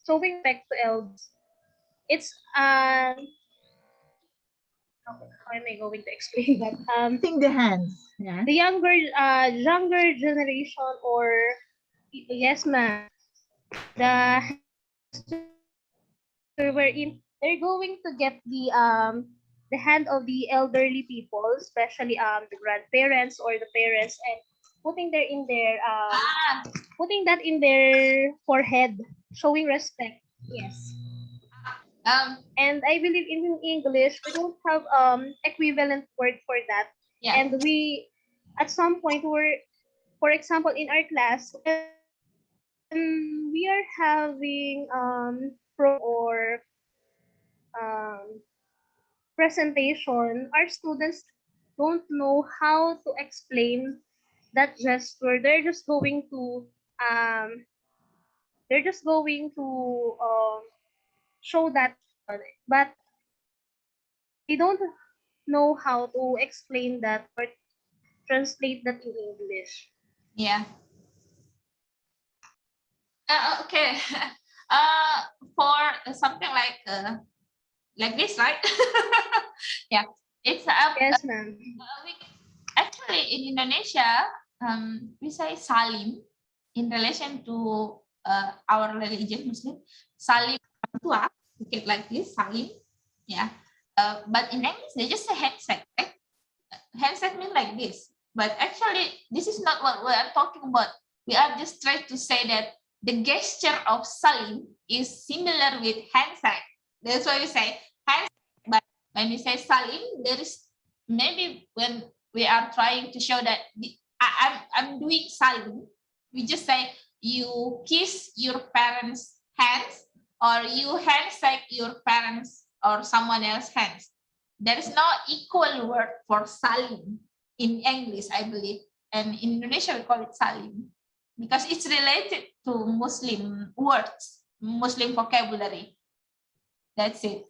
showing respect to elders. It's how am I going to explain that? Using the hands, yeah. The younger generation, or yes, ma'am, the wherein they're going to get the hand of the elderly people, especially the grandparents or the parents, and putting that in their forehead, showing respect. Yes. And I believe in English we don't have equivalent word for that. Yeah. And we at some point were, for example, in our class, when we are having or um, presentation, our students don't know how to explain that gesture. Um, they're just going to show that, but they don't know how to explain that or translate that in English. Yeah. Okay. Uh, for something like this, right? Yeah. It's Yes, ma'am. we, actually in Indonesia, we say salim in relation to our religion Muslim. Salim orang tua, okay, like this salim. Yeah. But in English they just say handshake, right? Handshake means like this. But actually, this is not what we are talking about. We are just trying to say that the gesture of salim is similar with handshake. That's why we say handshake. But when we say salim, there is maybe when we are trying to show that I'm doing salim, we just say you kiss your parents' hands or you handshake your parents or someone else's hands. There is no equal word for salim in English, I believe. And in Indonesia, we call it salim because it's related to Muslim words, Muslim vocabulary. That's it.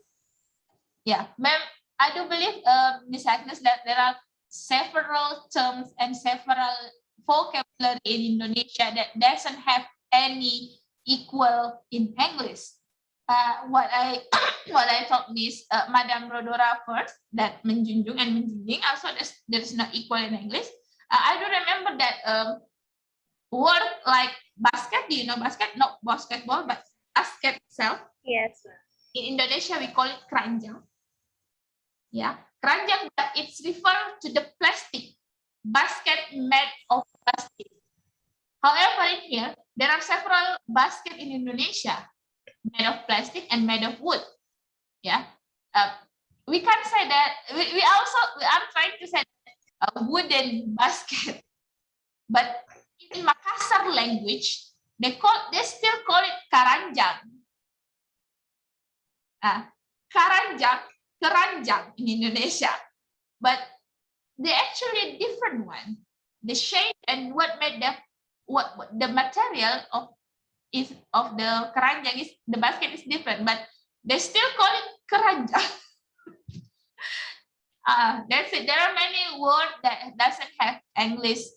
Yeah, ma'am, I do believe, Miss Agnes, that there are several terms and several vocabulary in Indonesia that doesn't have any equal in English. What I what I thought Miss Madam Rodora first, that menjunjung and menjunjing also there's not equal in English. I do remember that word like basket. Do you know basket? Not basketball, but basket itself. Yes. In Indonesia, we call it keranjang. Yeah, keranjang, but it's referred to the plastic basket made of plastic. However, in here there are several baskets in Indonesia made of plastic and made of wood. Yeah, we can say that we are trying to say a wooden basket, but in Makassar language they still call it keranjang. Keranjang in Indonesia, but they actually different one. The shape and what made what the material of the keranjang is, the basket is different, but they still call it keranjang. That's it. There are many words that doesn't have English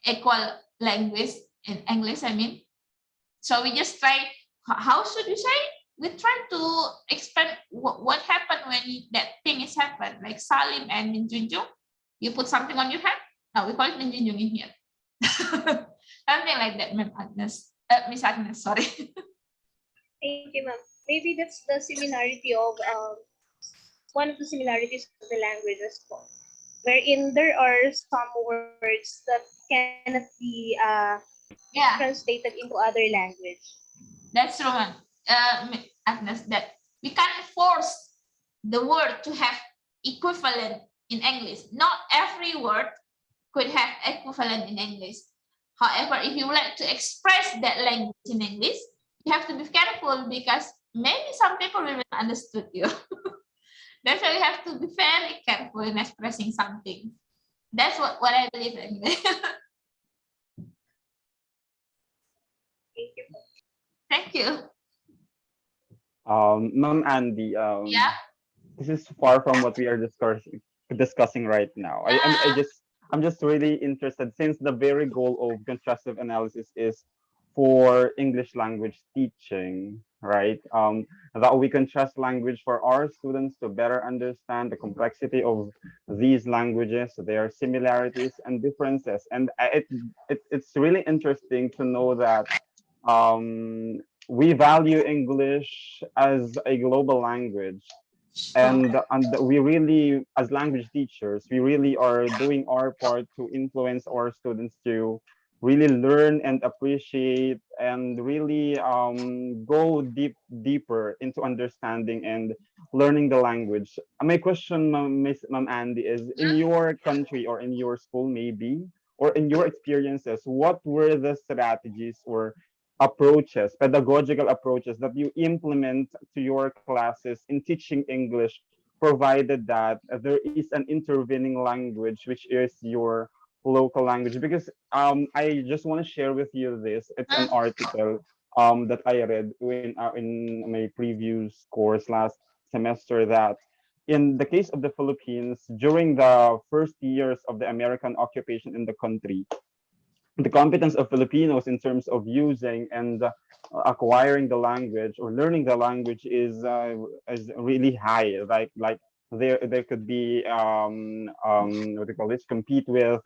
equal language in English. I mean, so we just try. How should we say? We try to explain what happened when that thing is happened, like salim and menjunjung. You put something on your hand. Now we call it menjunjung in here. Something like that, Ma'am Agnes. Miss Agnes, sorry. Thank you, ma'am. Maybe that's the similarity of one of the similarities of the languages, wherein there are some words that cannot be translated into other language. That's true, ma'am. Agnes, that we can't force the word to have equivalent in English. Not every word could have equivalent in English. However, if you would like to express that language in English, you have to be careful because maybe some people will not understood you. That's why you have to be very careful in expressing something. That's what I believe anyway. Thank you. Thank you. Ma'am Andy, Yeah. this is far from what we are discussing right now. I'm just really interested, since the very goal of contrastive analysis is for English language teaching, right? That we contrast language for our students to better understand the complexity of these languages, their similarities and differences. And it's really interesting to know that we value English as a global language. And we really, as language teachers, we really are doing our part to influence our students to really learn and appreciate and really go deeper into understanding and learning the language. My question, Miss Ma'am Andy, is in your country or in your school maybe, or in your experiences, what were the strategies or approaches, pedagogical approaches that you implement to your classes in teaching English, provided that there is an intervening language, which is your local language? Because I just want to share with you this. It's an article that I read in my previous course last semester, that in the case of the Philippines, during the first years of the American occupation in the country, the competence of Filipinos in terms of using and acquiring the language or learning the language is really high. Like there could be what do you call this, compete with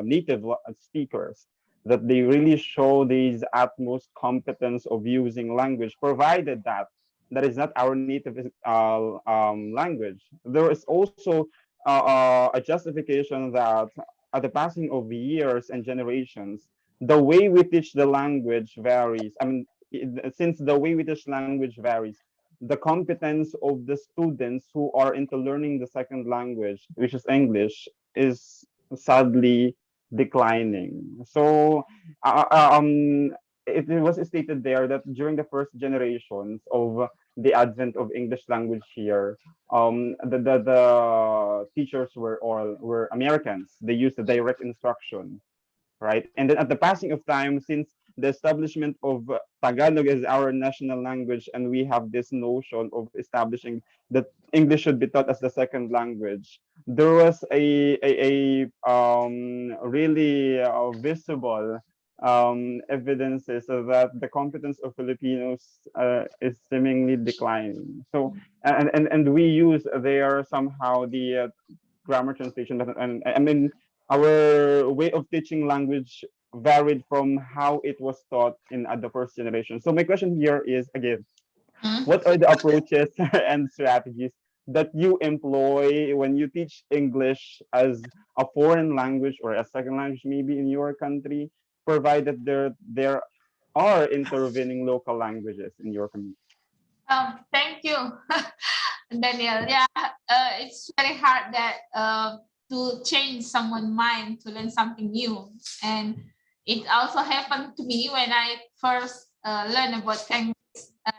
native speakers, that they really show these utmost competence of using language, provided that that is not our native language. There is also a justification that at the passing of years and generations, the way we teach the language varies. I mean, since the way we teach language varies, the competence of the students who are into learning the second language, which is English, is sadly declining. So, it was stated there that during the first generations of the advent of English language here, the teachers were Americans. They used the direct instruction, right? And then at the passing of time, since the establishment of Tagalog as our national language, and we have this notion of establishing that English should be taught as the second language, there was a really visible evidences of that the competence of Filipinos is seemingly declining. So, and we use there somehow the grammar translation method, and I mean our way of teaching language varied from how it was taught in at the first generation. So my question here is again, what are the approaches and strategies that you employ when you teach English as a foreign language or a second language maybe in your country, provided there are intervening local languages in your community? Thank you, Daniel. Yeah, it's very hard that to change someone's mind to learn something new, and it also happened to me when I first learned about language.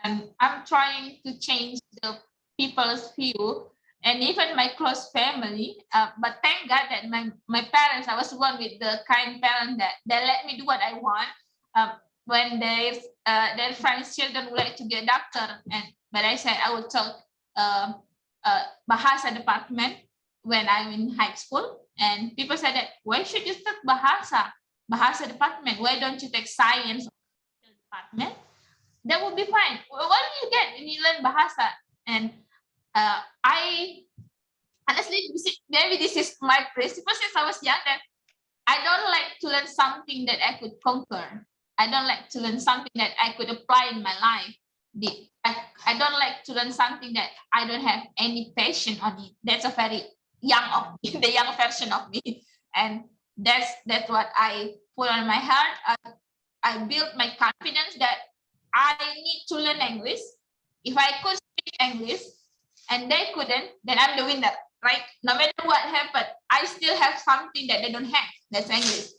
And I'm trying to change the people's view and even my close family. But thank God that my parents, I was born with the kind parents that they let me do what I want. When their friends' children would like to be a doctor, but I said I would talk Bahasa department when I'm in high school, and people said that why should you take Bahasa department? Why don't you take science department? That would be fine. What do you get when you learn Bahasa? And I honestly, maybe this is my principle since I was young, that I don't like to learn something that I could conquer. I don't like to learn something that I could apply in my life. I don't like to learn something that I don't have any passion on it. That's a very young of me, the young version of me. And that's what I put on my heart. I built my confidence that I need to learn English. If I could speak English and they couldn't, then I'm the winner, right? No matter what happened, I still have something that they don't have. That's English.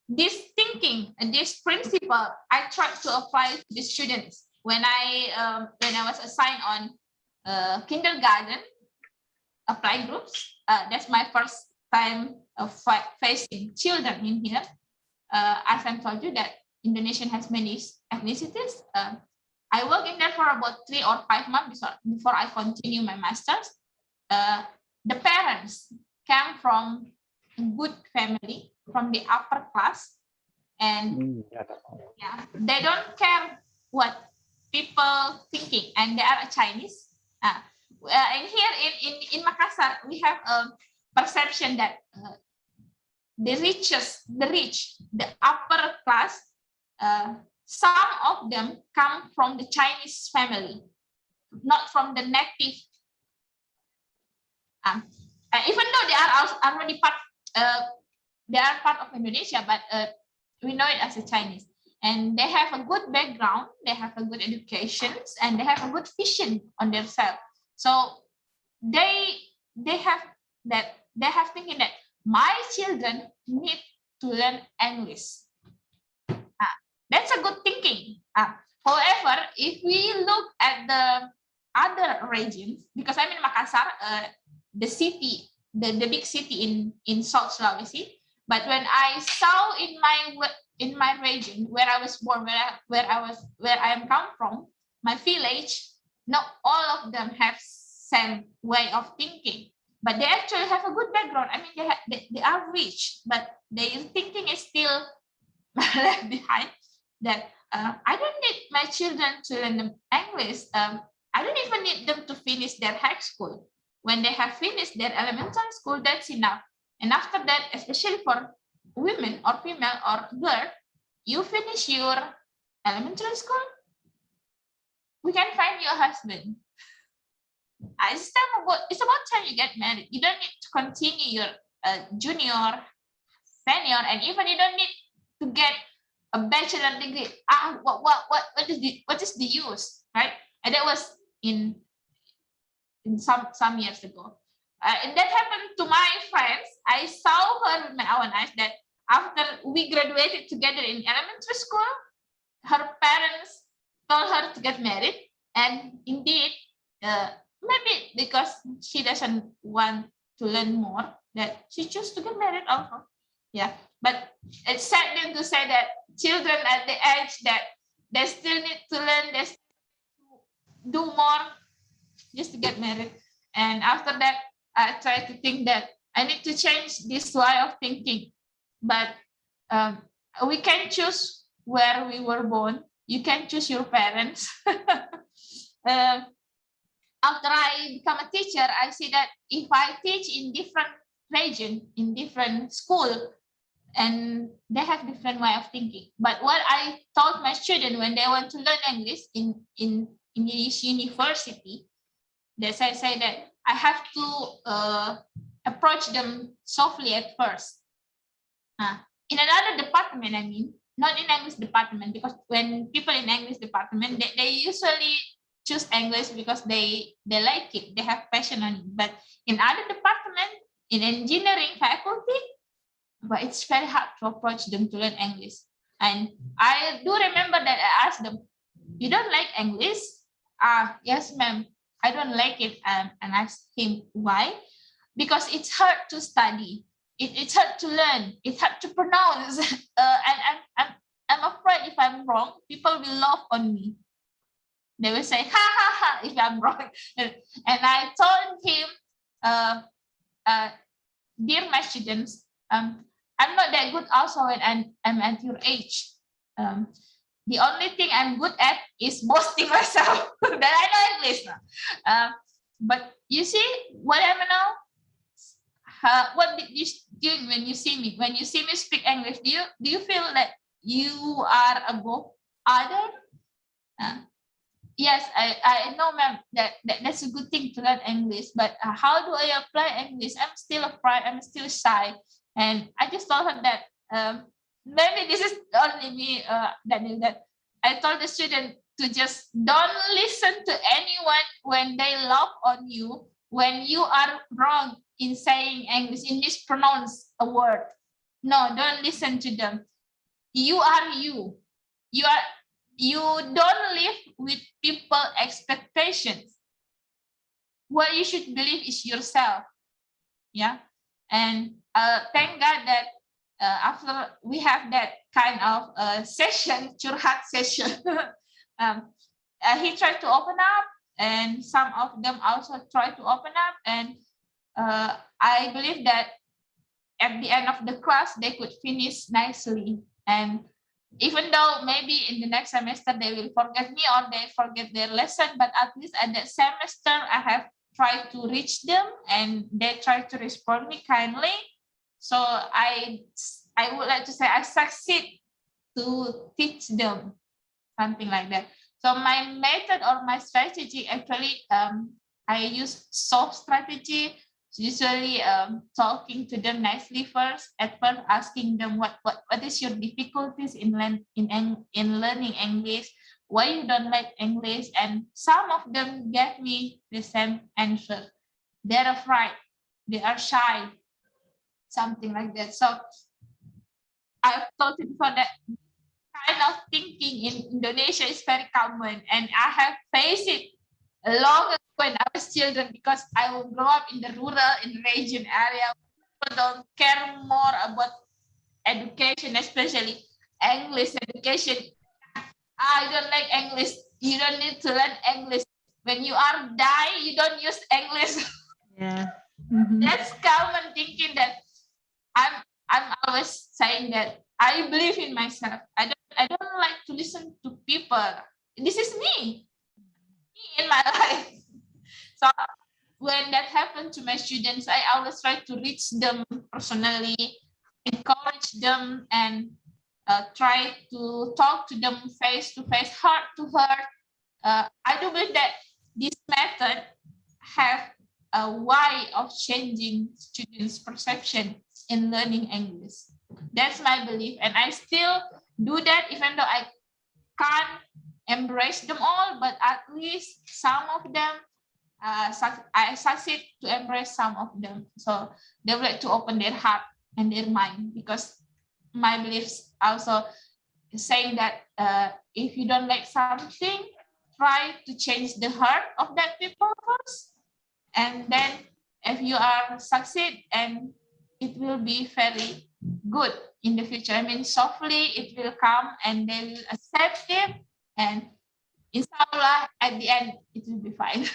This thinking and this principle, I tried to apply to the students when I was assigned on kindergarten apply groups. That's my first time of facing children in here. As I told you that Indonesia has many ethnicities. I worked in there for about 3 or 5 months before I continue my master's. The parents came from a good family, from the upper class, and yeah, they don't care what people thinking, and they are Chinese. And here in Makassar, we have a perception that the rich, the upper class, some of them come from the Chinese family, not from the native. Even though they are already part, they are part of Indonesia, but we know it as a Chinese, and they have a good background, they have a good education, and they have a good vision on themselves. So they have thinking that my children need to learn English. That's a good thinking. However, if we look at the other regions, because I'm in Makassar, the city, the big city in South Sulawesi, but when I saw in my region where I was born, where I am come from, my village, not all of them have same way of thinking, but they actually have a good background. I mean, they are rich, but their thinking is still left behind. That I don't need my children to learn English. I don't even need them to finish their high school. When they have finished their elementary school, that's enough. And after that, especially for women or female or girl, you finish your elementary school, we can find your husband. It's about time you get married. You don't need to continue your junior, senior, and even you don't need to get a bachelor degree. What is the use, right? And that was in some years ago. And that happened to my friends. I saw her with my own eyes that after we graduated together in elementary school, her parents told her to get married. And indeed, maybe because she doesn't want to learn more, that she chose to get married also. Yeah, but it's sad then to say that children at the age that they still need to learn, they still need to do more just to get married. And after that, I try to think that I need to change this way of thinking. But we can choose where we were born. You can choose your parents. After I become a teacher, I see that if I teach in different region, in different school, and they have different way of thinking. But what I taught my students when they want to learn English in this university, that I say that I have to approach them softly at first. In another department, I mean, not in English department, because when people in English department, they usually choose English because they like it, they have passion on it. But in other department, in engineering faculty, but it's very hard to approach them to learn English. And I do remember that I asked them, "You don't like English?" Yes, ma'am, I don't like it. And I asked him why. Because it's hard to study. It's hard to learn. It's hard to pronounce. And I'm afraid if I'm wrong, people will laugh on me. They will say, "Ha ha ha," if I'm wrong. And I told him, "Dear my students, I'm not that good also when I'm at your age. The only thing I'm good at is boasting myself that I know English now. But you see what I'm now? What did you do when you see me? When you see me speak English, do you feel that you are above other?" Yes, I know, ma'am, that's a good thing to learn English, but how do I apply English? I'm still afraid, I'm still shy. And I just told her that maybe this is only me, that I told the student to just don't listen to anyone when they laugh on you, when you are wrong in saying English, in mispronounce a word. No, don't listen to them. You are you. You don't live with people expectations. What you should believe is yourself. Yeah. And thank God that after we have that kind of session, curhat session, he tried to open up, and some of them also tried to open up. And I believe that at the end of the class, they could finish nicely. And even though maybe in the next semester they will forget me or they forget their lesson, but at least at that semester I have tried to reach them and they try to respond me kindly. So I would like to say I succeed to teach them, something like that. So my method or my strategy, actually, I use soft strategy, usually talking to them nicely first. At first, asking them what is your difficulties in learning English, why you don't like English, and some of them gave me the same answer. They're afraid, they are shy, something like that. So I've told you before that kind of thinking in Indonesia is very common, and I have faced it long ago when I was children, because I will grow up in the rural, in region area. People don't care more about education, especially English education. I don't like English. You don't need to learn English. When you are die, you don't use English. Yeah. Mhm. That's common thinking that I'm always saying that I believe in myself. I don't like to listen to people. This is me in my life. So when that happened to my students, I always try to reach them personally, encourage them, and try to talk to them face to face, heart to heart. I do believe that this method have a way of changing students' perception in learning English. That's my belief, and I still do that, even though I can't embrace them all, but at least some of them, I succeed to embrace some of them. So they would like to open their heart and their mind, because my beliefs also saying that if you don't like something, try to change the heart of that people first, and then if you are succeed, and it will be very good in the future. I mean, softly it will come and they will accept it, and inshallah at the end it will be fine.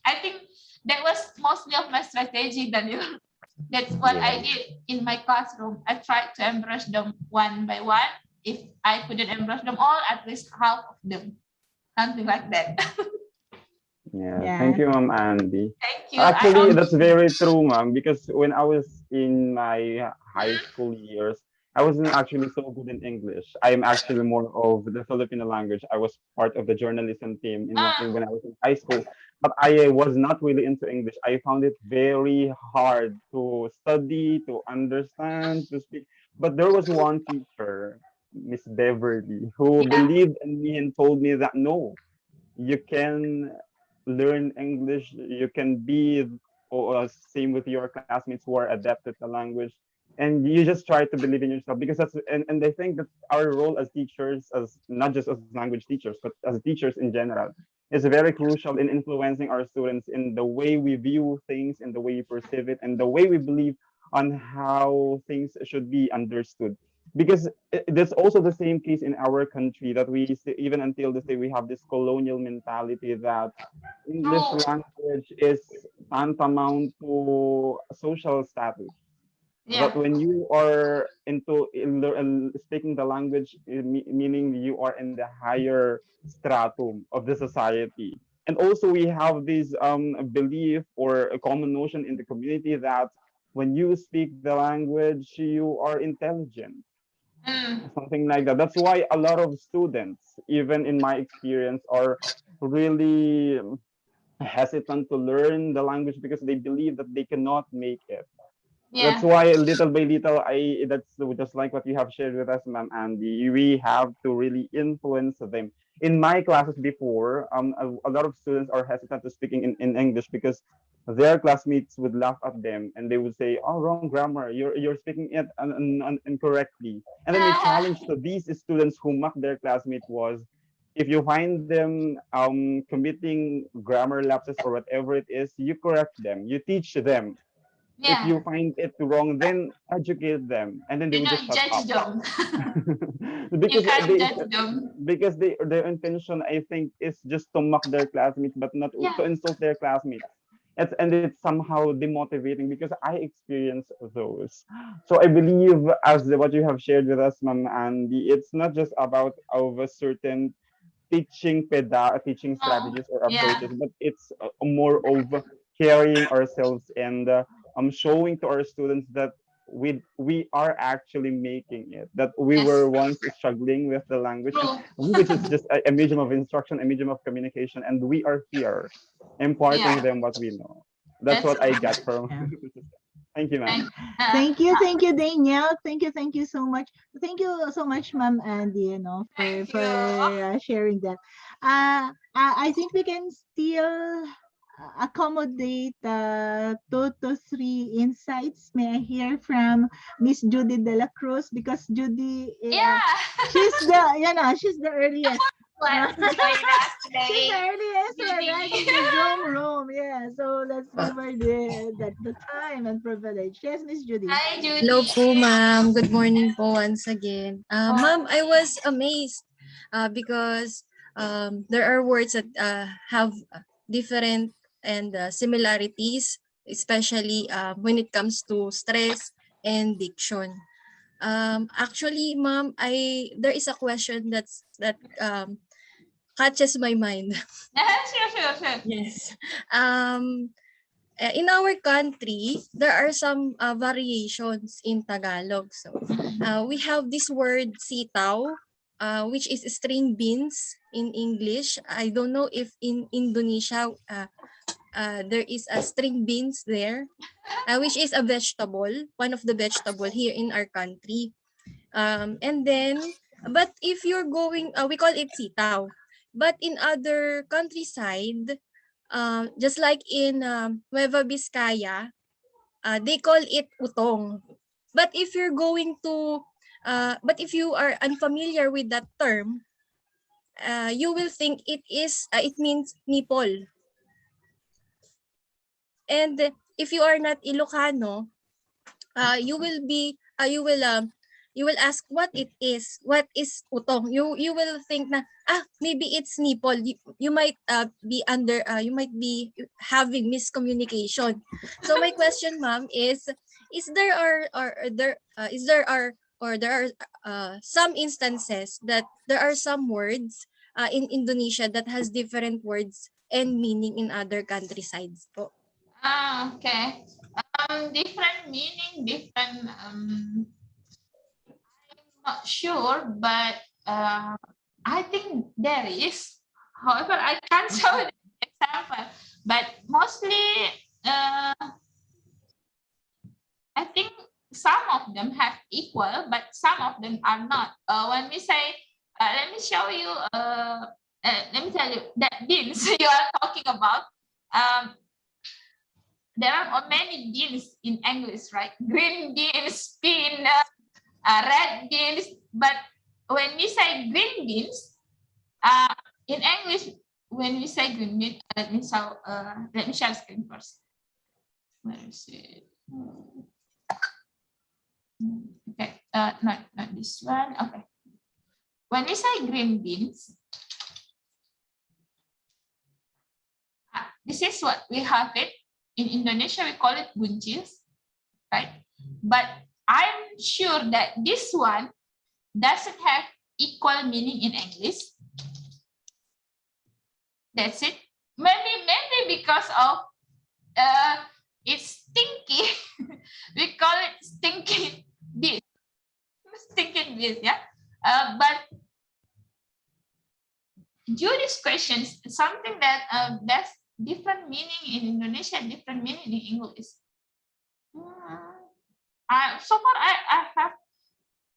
I think that was mostly of my strategy, Daniel. That's what I did in my classroom. I tried to embrace them one by one. If I couldn't embrace them all, at least half of them, something like that. Yeah, thank you, Ma'am Andy. Thank you. Actually, that's very true, ma'am, because when I was in my high school years, I wasn't actually so good in English. I'm actually more of the Filipino language. I was part of the journalism team when I was in high school, but I was not really into English. I found it very hard to study, to understand, to speak. But there was one teacher, Miss Beverly, who believed in me and told me that no, you can learn English. You can be same with your classmates who are adapted to language, and you just try to believe in yourself, because that's and I think that our role as teachers, as not just as language teachers, but as teachers in general, is very crucial in influencing our students in the way we view things, in the way we perceive it, and the way we believe on how things should be understood, because there's also the same case in our country, that even until this day we have this colonial mentality that English language is tantamount to social status. That when you are into speaking the language, meaning you are in the higher stratum of the society. And also we have this belief or a common notion in the community that when you speak the language, you are intelligent, something like that. That's why a lot of students, even in my experience, are really hesitant to learn the language because they believe that they cannot make it. That's why little by little, that's just like what you have shared with us, Ma'am Andy. We have to really influence them. In my classes before, a lot of students are hesitant to speaking in English because their classmates would laugh at them and they would say, "Oh, wrong grammar. You're speaking it incorrectly." And then the challenge to these students who mock their classmates was, if you find them committing grammar lapses or whatever it is, you correct them, you teach them. If you find it wrong, then educate them, and then they will just shut up. Them. because you can't judge them. Because their intention, I think, is just to mock their classmates, but not to insult their classmates. And it's somehow demotivating because I experience those. So I believe, as what you have shared with us, Ma'am Andy, it's not just about of a certain teaching strategies or approaches, but it's more of carrying ourselves and showing to our students that we are actually making it, that we were once struggling with the language, and language is just a medium of instruction, a medium of communication, and we are here imparting them what we know. That's what I got Yeah. from. Thank you, ma'am. Thank you, Danielle. Thank you so much. Thank you so much, Ma'am Andy, Thank for you. sharing that. I think we can still accommodate 2 to 3 insights. May I hear from Miss Judy de la Cruz, because Judy, Yeah. she's she's the earliest. What to join us She's the today, earliest Judy. right in the Zoom room. Yeah, so let's give her the time and privilege. Yes, Miss Judy. Hi, Judy. Hello po, ma'am. Good morning po once again. Ma'am, I was amazed because there are words that have different and similarities, especially when it comes to stress and diction. Actually, ma'am, there is a question that catches my mind. Sure. Yes. In our country, there are some variations in Tagalog. So, we have this word sitaw, which is string beans in English. I don't know if in Indonesia there is a string beans there, which is a vegetable, one of the vegetable here in our country. And then, but if you're going, we call it sitaw. But in other countryside, just like in Nueva Vizcaya, they call it utong. But if you're going to, but if you are unfamiliar with that term, you will think it means nipple. And if you are not Ilocano, you will ask what it is. What is utong? You will think na maybe it's nipple. You might be having miscommunication. So my question, ma'am, is there are some instances that there are some words in Indonesia that has different words and meaning in other countrysides po? Okay. Different meaning, different. I'm not sure, but I think there is. However, I can't show the example. But mostly, I think some of them have equal, but some of them are not. When we say, let me show you. Let me tell you that beans you are talking about. There are many beans in English, right? Green beans, peanut, red beans. But when we say green beans, in English, when we say green beans, let me share screen first. Where is it? Okay, not this one. Okay. When we say green beans, this is what we have it. In Indonesia, we call it buncis, right? But I'm sure that this one doesn't have equal meaning in English. That's it. Maybe because of it's stinky. We call it stinky beans. Stinking beans, yeah. But Judy's question is something that that's different meaning in Indonesia, different meaning in English. So far,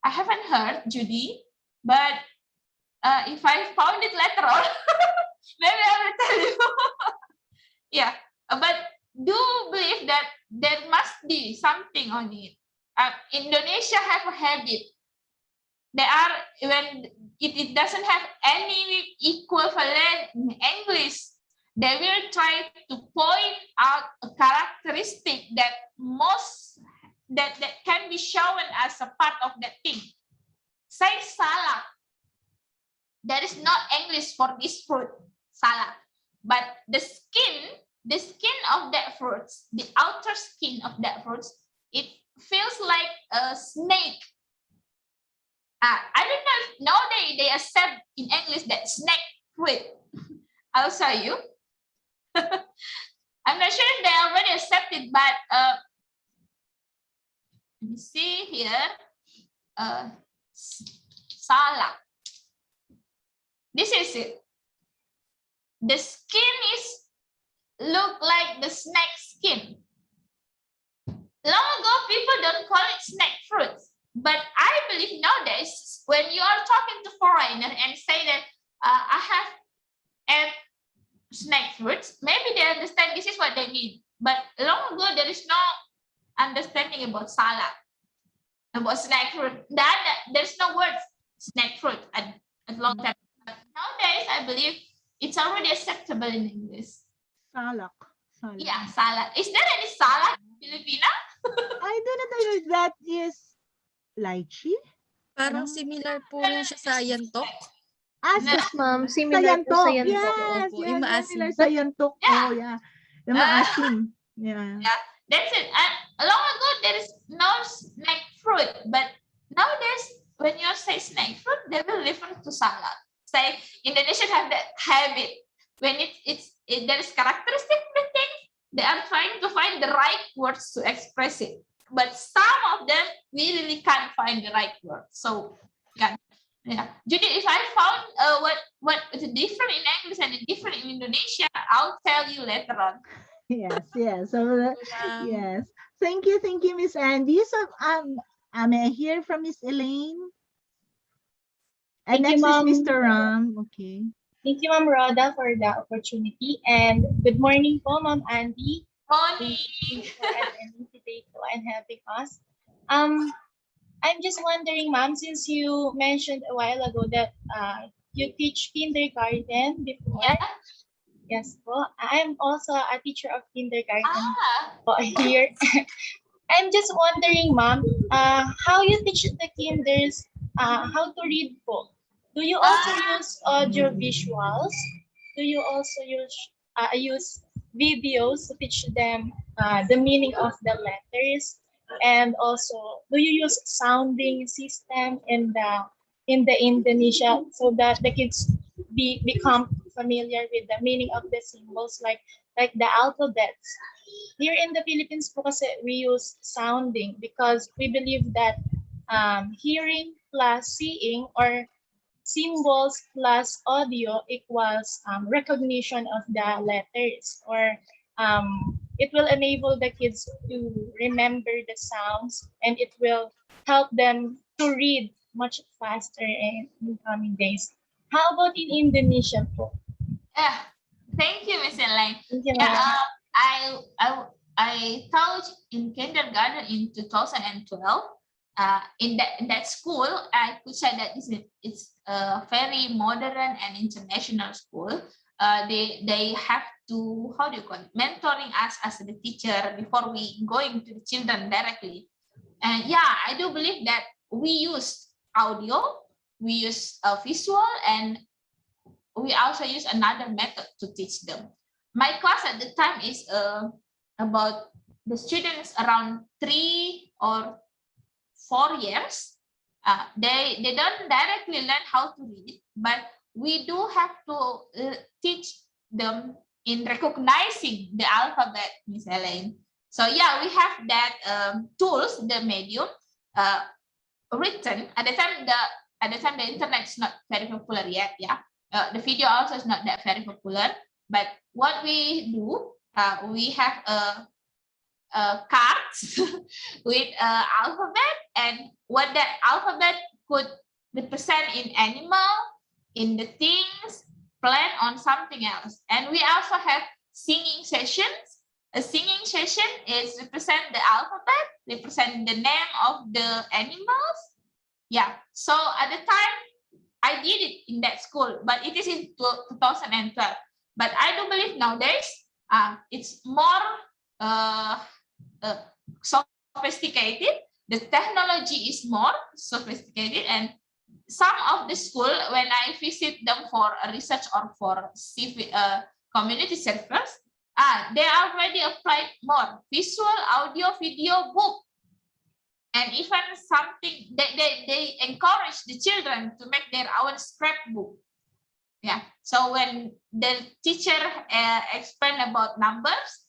I haven't heard Judy, but if I found it later on, maybe I will tell you. Yeah, but do believe that there must be something on it. Indonesia have a habit. There are when it doesn't have any equivalent in English. They will try to point out a characteristic that can be shown as a part of that thing. Say salad. There is not English for this fruit, salad. But the skin of that fruit, the outer skin of that fruit, it feels like a snake. I don't know if nowadays they accept in English that snake fruit. I'll show you. I'm not sure if they already accepted, but let me see here. Salad. This is it. The skin is look like the snake's skin. Long ago, people don't call it snake fruits. But I believe nowadays, when you are talking to foreigner and say that I have a snake fruits, maybe they understand this is what they mean. But long ago, there is no understanding about salad, about snake fruit. There's no word snake fruit at long time. But nowadays, I believe it's already acceptable in English. Salak. Salak. Yeah, salad. Is there any salad in Filipina? I do not know if that is lychee. Parang similar po rin siya sa yantok. Yes, ma'am. Similar po Sayantok. sa yantok. Yes, Opo, yes, yung maasim. similar sa yantok. Yeah. Oh, yeah. Yung maasim. Yeah. Yeah, that's it. And long ago, there is no snake fruit, but nowadays, when you say snake fruit, they will refer to salad. Say Indonesians have that habit when there is characteristic of the thing, they are trying to find the right words to express it. But some of them we really can't find the right word. So yeah. Judy, if I found what is different in English and different in Indonesia, I'll tell you later on. Yes, yes. So yes. Thank you, Miss Andy. So may I hear from Miss Elaine? And Thank you, next is Ma'am. Mr. Ram. Okay. Thank you, Ma'am Rhoda, for the opportunity. And good morning po, Ma'am Andy. Morning. Thank you for attending today po and helping us. I'm just wondering, Ma'am, since you mentioned a while ago that you teach kindergarten before. Yeah. Yes po. I'm also a teacher of kindergarten po Ah. here. I'm just wondering, Ma'am, how you teach the kinders how to read po? Do you also use audio visuals? Do you also use videos to teach them the meaning of the letters? And also, do you use sounding system in the Indonesia so that the kids become familiar with the meaning of the symbols like the alphabets? Here in the Philippines po kasi we use sounding because we believe that hearing plus seeing or symbols plus audio equals recognition of the letters, or it will enable the kids to remember the sounds and it will help them to read much faster in coming days. How about in Indonesia po? Yeah. Thank you, Miss Elaine. Thank you, Yeah, ma'am. I taught in kindergarten in 2012. In that school, I could say that it's a very modern and international school. They have to, how do you call it, mentoring us as the teacher before we going to the children directly. And yeah, I do believe that we use audio, we use visual, and we also use another method to teach them. My class at the time is about the students around 3 or 4 years. They don't directly learn how to read, but we do have to teach them in recognizing the alphabet, Miss Elaine. So yeah, we have that tools, the medium, written at the time. The internet is not very popular yet. Yeah, the video also is not that very popular. But what we do, we have cards with alphabet, and what that alphabet could represent in animal, in the things, plan on something else. And we also have singing sessions. A singing session is represent the alphabet, represent the name of the animals. Yeah, so at the time I did it in that school, but it is in 2012. But I do believe nowadays it's more sophisticated. The technology is more sophisticated, and some of the school, when I visit them for a research or for community service, they already applied more visual, audio, video, book, and even something they encourage the children to make their own scrapbook. Yeah, so when the teacher explain about numbers,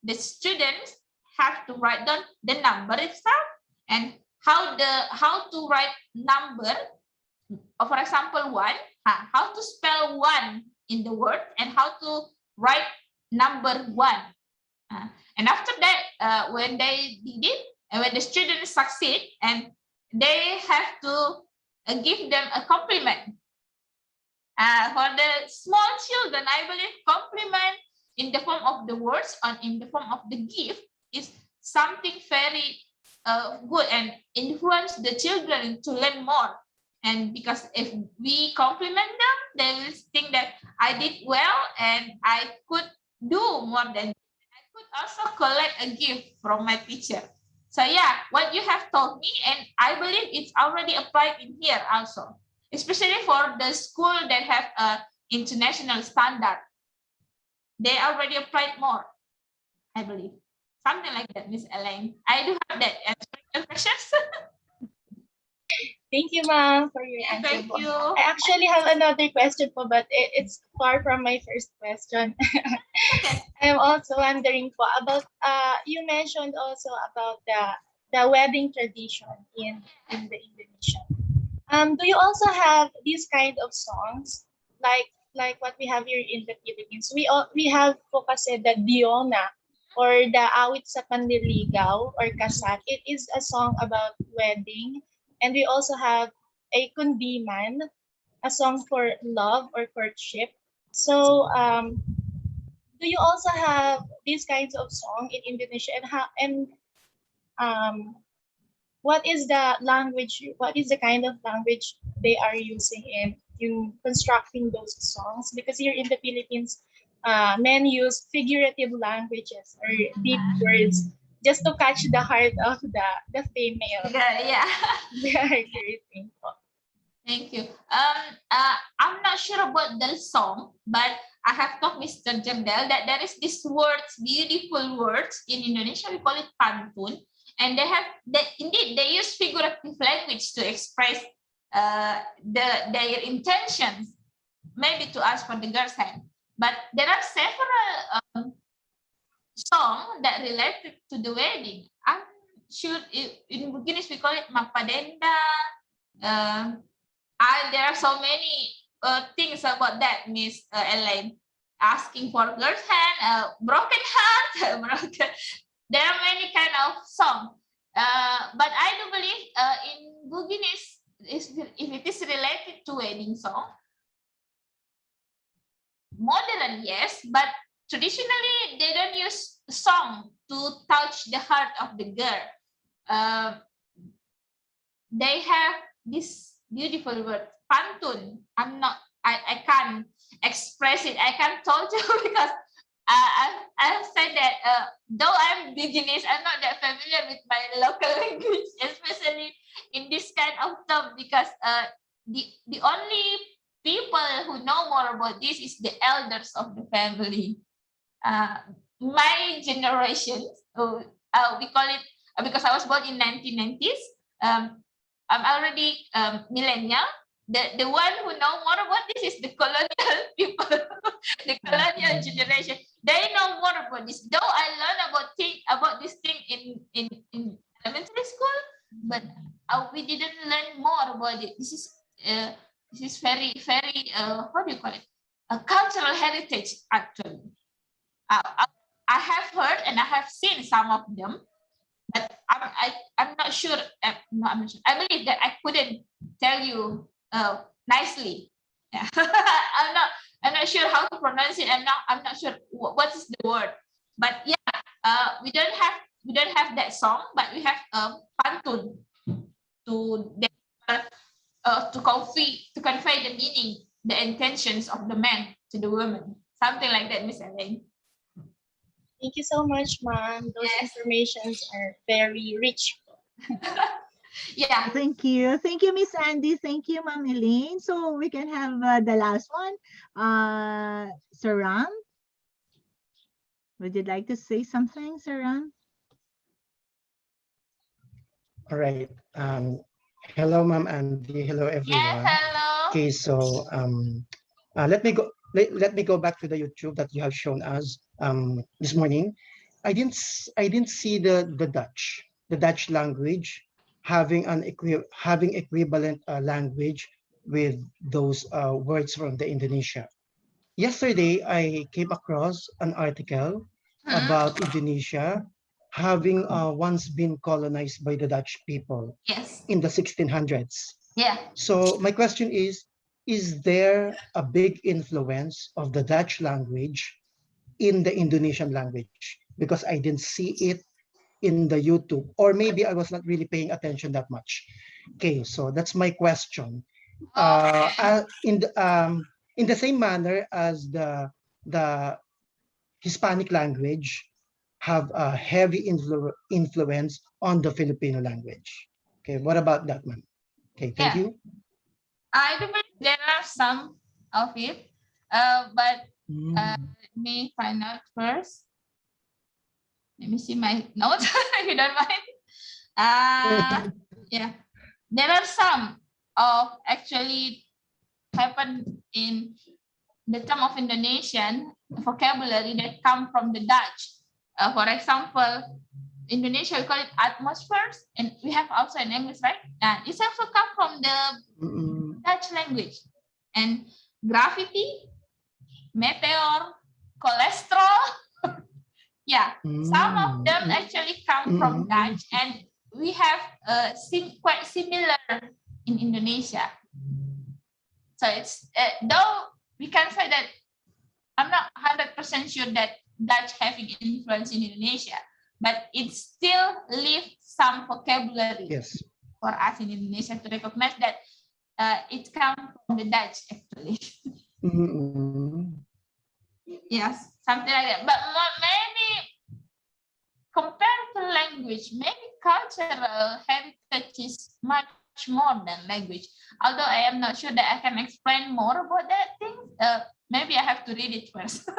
the students have to write down the number itself and how to write number. For example, 1, how to spell 1 in the word and how to write number 1. And after that, when they did it, and when the students succeed, and they have to give them a compliment. For the small children, I believe compliment in the form of the words and in the form of the gift is something very good and influence the children to learn more. And because if we compliment them, they will think that I did well and I could do more than I could also collect a gift from my teacher. So yeah, what you have told me, and I believe it's already applied in here also, especially for the school that have a international standard. They already applied more, I believe. Something like that, Miss Elaine. I do have that answer your questions. Thank you, ma'am, for your answer. Thank you. I actually have another question po, but it's far from my first question. I'm also wondering po about, you mentioned also about the wedding tradition in the Indonesia. Do you also have these kind of songs like what we have here in the Philippines? We have po kasi the Diona or the Awit sa Panliligaw or Kasal. It is a song about wedding, and we also have a Kundiman, a song for love or courtship. So do you also have these kinds of song in Indonesia, and what is the language, what is the kind of language they are using in constructing those songs? Because here in the Philippines, men use figurative languages or deep words just to catch the heart of the female. Yeah. Very great. Thank you. I'm not sure about the song, but I have told Mr. Jardel that there is this words, beautiful words in Indonesia. We call it pantun, and indeed they use figurative language to express their intentions, maybe to ask for the girl's hand. But there are several songs that related to the wedding. I'm sure in Bugis we call it Mapadenda. There are so many things about that, Miss Elaine. Asking for girl's hand, broken heart, broken. There are many kind of songs. But I do believe in Bugis, if it is related to wedding song, modern, yes, but traditionally they don't use song to touch the heart of the girl. They have this beautiful word, pantun. I can't express it. I can't tell you because I've said that though I'm Buginese, I'm not that familiar with my local language, especially in this kind of term, because the only people who know more about this is the elders of the family. My generation, we call it, because I was born in 1990s, I'm already millennial. The one who know more about this is the colonial people, the colonial generation. They know more about this. Though I learned about this thing in elementary school, but we didn't learn more about it. This is very how do you call it? A cultural heritage, actually. I have heard and I have seen some of them, but I'm not sure. No, I'm not sure. I believe that I couldn't tell you nicely. Yeah. I'm not sure how to pronounce it. I'm not sure what is the word. But yeah, we don't have that song, but we have pantun to convey the meaning, the intentions of the man to the woman. Something like that, Miss Elaine. Thank you so much, ma'am. Those informations are very rich. Yeah. Thank you, Miss Andi. Thank you, Ma'am Elaine. So we can have the last one. Saran, would you like to say something, Saran? All right. Hello, Ma'am Andy. Hello, everyone. Yes, hello. Okay, so let me go. Let me go back to the YouTube that you have shown us this morning. I didn't see the Dutch language having equivalent language with those words from the Indonesia. Yesterday, I came across an article about Indonesia having once been colonized by the Dutch people Yes. in the 1600s. Yeah. So my question is there a big influence of the Dutch language in the Indonesian language? Because I didn't see it in the YouTube, or maybe I was not really paying attention that much. Okay, so that's my question. In the same manner as the Hispanic language have a heavy influence on the Filipino language. Okay, what about that, man? Okay, thank Yeah. you. I believe there are some of it, but let me find out first. Let me see my notes, if you don't mind. Yeah, there are some of actually happen in the term of Indonesian vocabulary that come from the Dutch. For example, Indonesia, we call it atmospheres, and we have also in English, right? And it's also come from the Dutch language. And gravity, meteor, cholesterol. Yeah, some of them actually come from Dutch, and we have quite similar in Indonesia. So it's though we can say that I'm not 100% sure that Dutch having influence in Indonesia, but it still leaves some vocabulary for us in Indonesia to recognize that it comes from the Dutch actually. Yes, something like that. But maybe compared to language, maybe cultural heritage is much more than language. Although I am not sure that I can explain more about that thing. Maybe I have to read it first.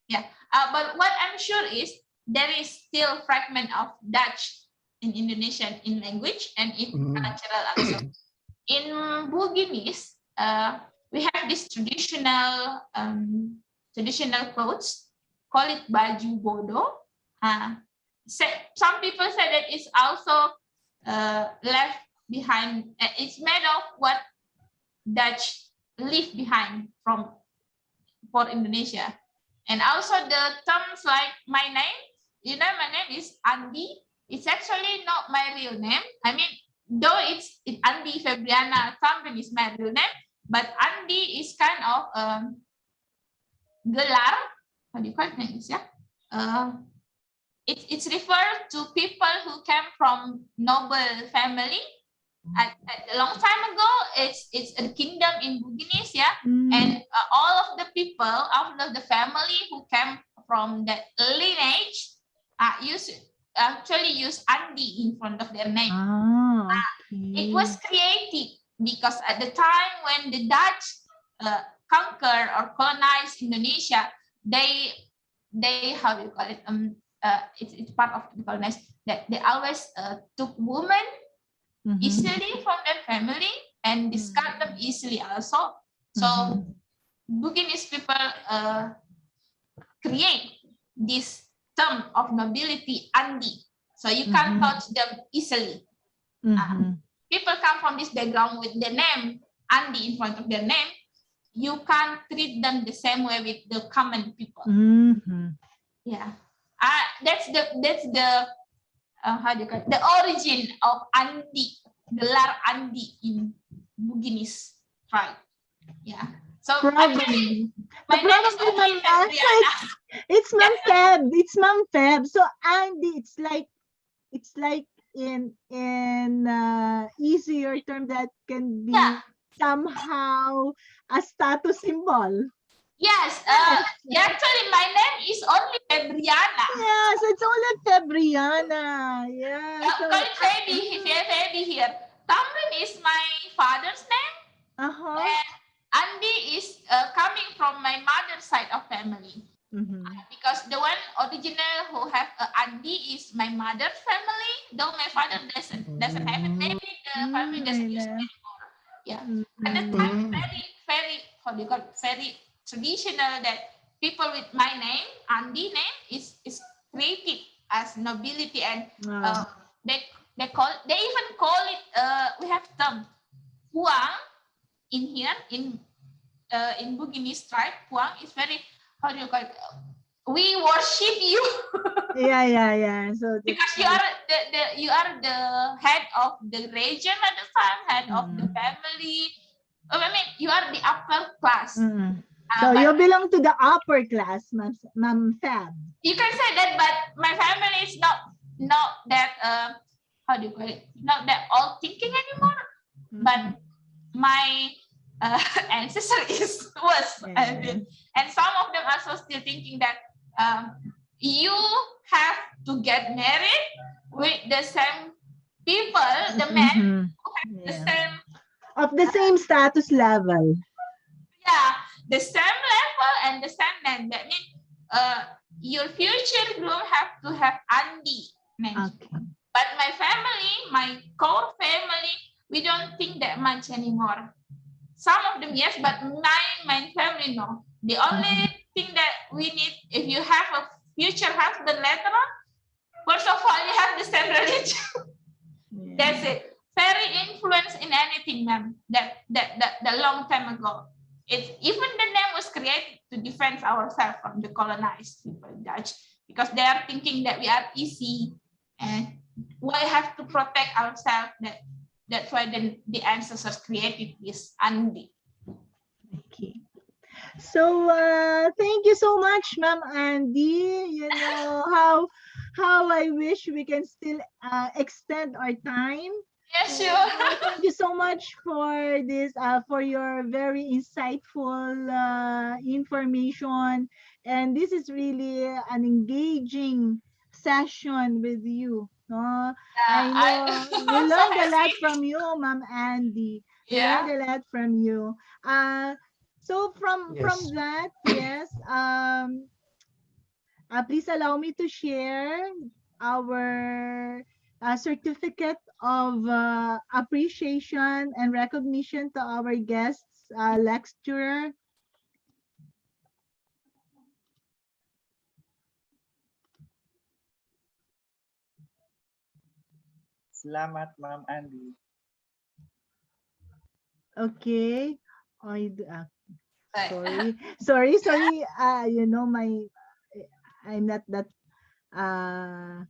Yeah, but what I'm sure is there is still fragment of Dutch in Indonesian in language and in cultural also. In Buginese, we have this traditional clothes, call it baju bodo. Some people say that it's also left behind. It's made of what Dutch leave behind for Indonesia. And also the terms like my name, my name is Andi. It's actually not my real name. I mean, though it's Andi Febriana Tamrin is my real name, but Andi is kind of gelar. How do you call it in English? Yeah. It's referred to people who came from noble family. A long time ago, it's a kingdom in Buginese, yeah, and all of the people, all of the family who came from that lineage, actually use Andi in front of their name. It was created because at the time when the Dutch conquer or colonize Indonesia, they how do you call it? It's part of the colonize that they always took women easily from their family and discard them easily also. So Buginese people create this term of nobility Andi. So you can't touch them easily. People come from this background with the name Andi in front of their name. You can't treat them the same way with the common people. Yeah, that's the how do you call it? The origin of Andi, gelar Andi in Buginese tribe. Yeah. So actually, my name is Andi Febriana. It's Mom Feb. It's Mom Feb. So Andi, it's like in easier term that can be somehow a status symbol. Yes, actually my name is only Febriana. Yeah, so it's only Febriana. Yeah. So, call it Febi here. Tamrin is my father's name. And Andi is coming from my mother's side of family. Because the one original who have Andi is my mother's family, though my father doesn't have it. Maybe the family doesn't use it anymore. Yeah. At the time, very how do you call it? Very traditional that people with my name, Andi name, is created as nobility, and they even call it we have term puang in here in Buginese tribe. Puang is very how do you call it? we worship you. Yeah. So Because you are the head of the region at the time, head of the family. I mean, you are the upper class. So But you belong to the upper class, Ma'am Fab. you can say that, but my family is not that how do you call it? Not that old thinking anymore. But my ancestor was, and some of them also still thinking that you have to get married with the same people, the men who have the same of the same status level. Yeah, the same level and the same man. That means your future groom have to have Andi. Okay. But my family, my core family, we don't think that much anymore. Some of them yes, but my family no. The only thing that we need, if you have a future husband later on, first of all you have the same religion. That's it. Very influenced in anything, ma'am. That long time ago. It's even the name was created to defend ourselves from the colonized people, Dutch, because they are thinking that we are easy and we have to protect ourselves. That's why the ancestors created this Andi. Okay. So thank you so much, Ma'am Andi. You know how I wish we can still extend our time. Yes, sure. Thank you so much for this, for your very insightful information. And this is really an engaging session with you. No? I know we learned a lot from you, Ma'am Andi. We learned a lot from you. So from that, yes, please allow me to share our certificate of appreciation and recognition to our guests lecturer. Salamat, Ma'am Andi. Okay. Sorry. You know, I'm not that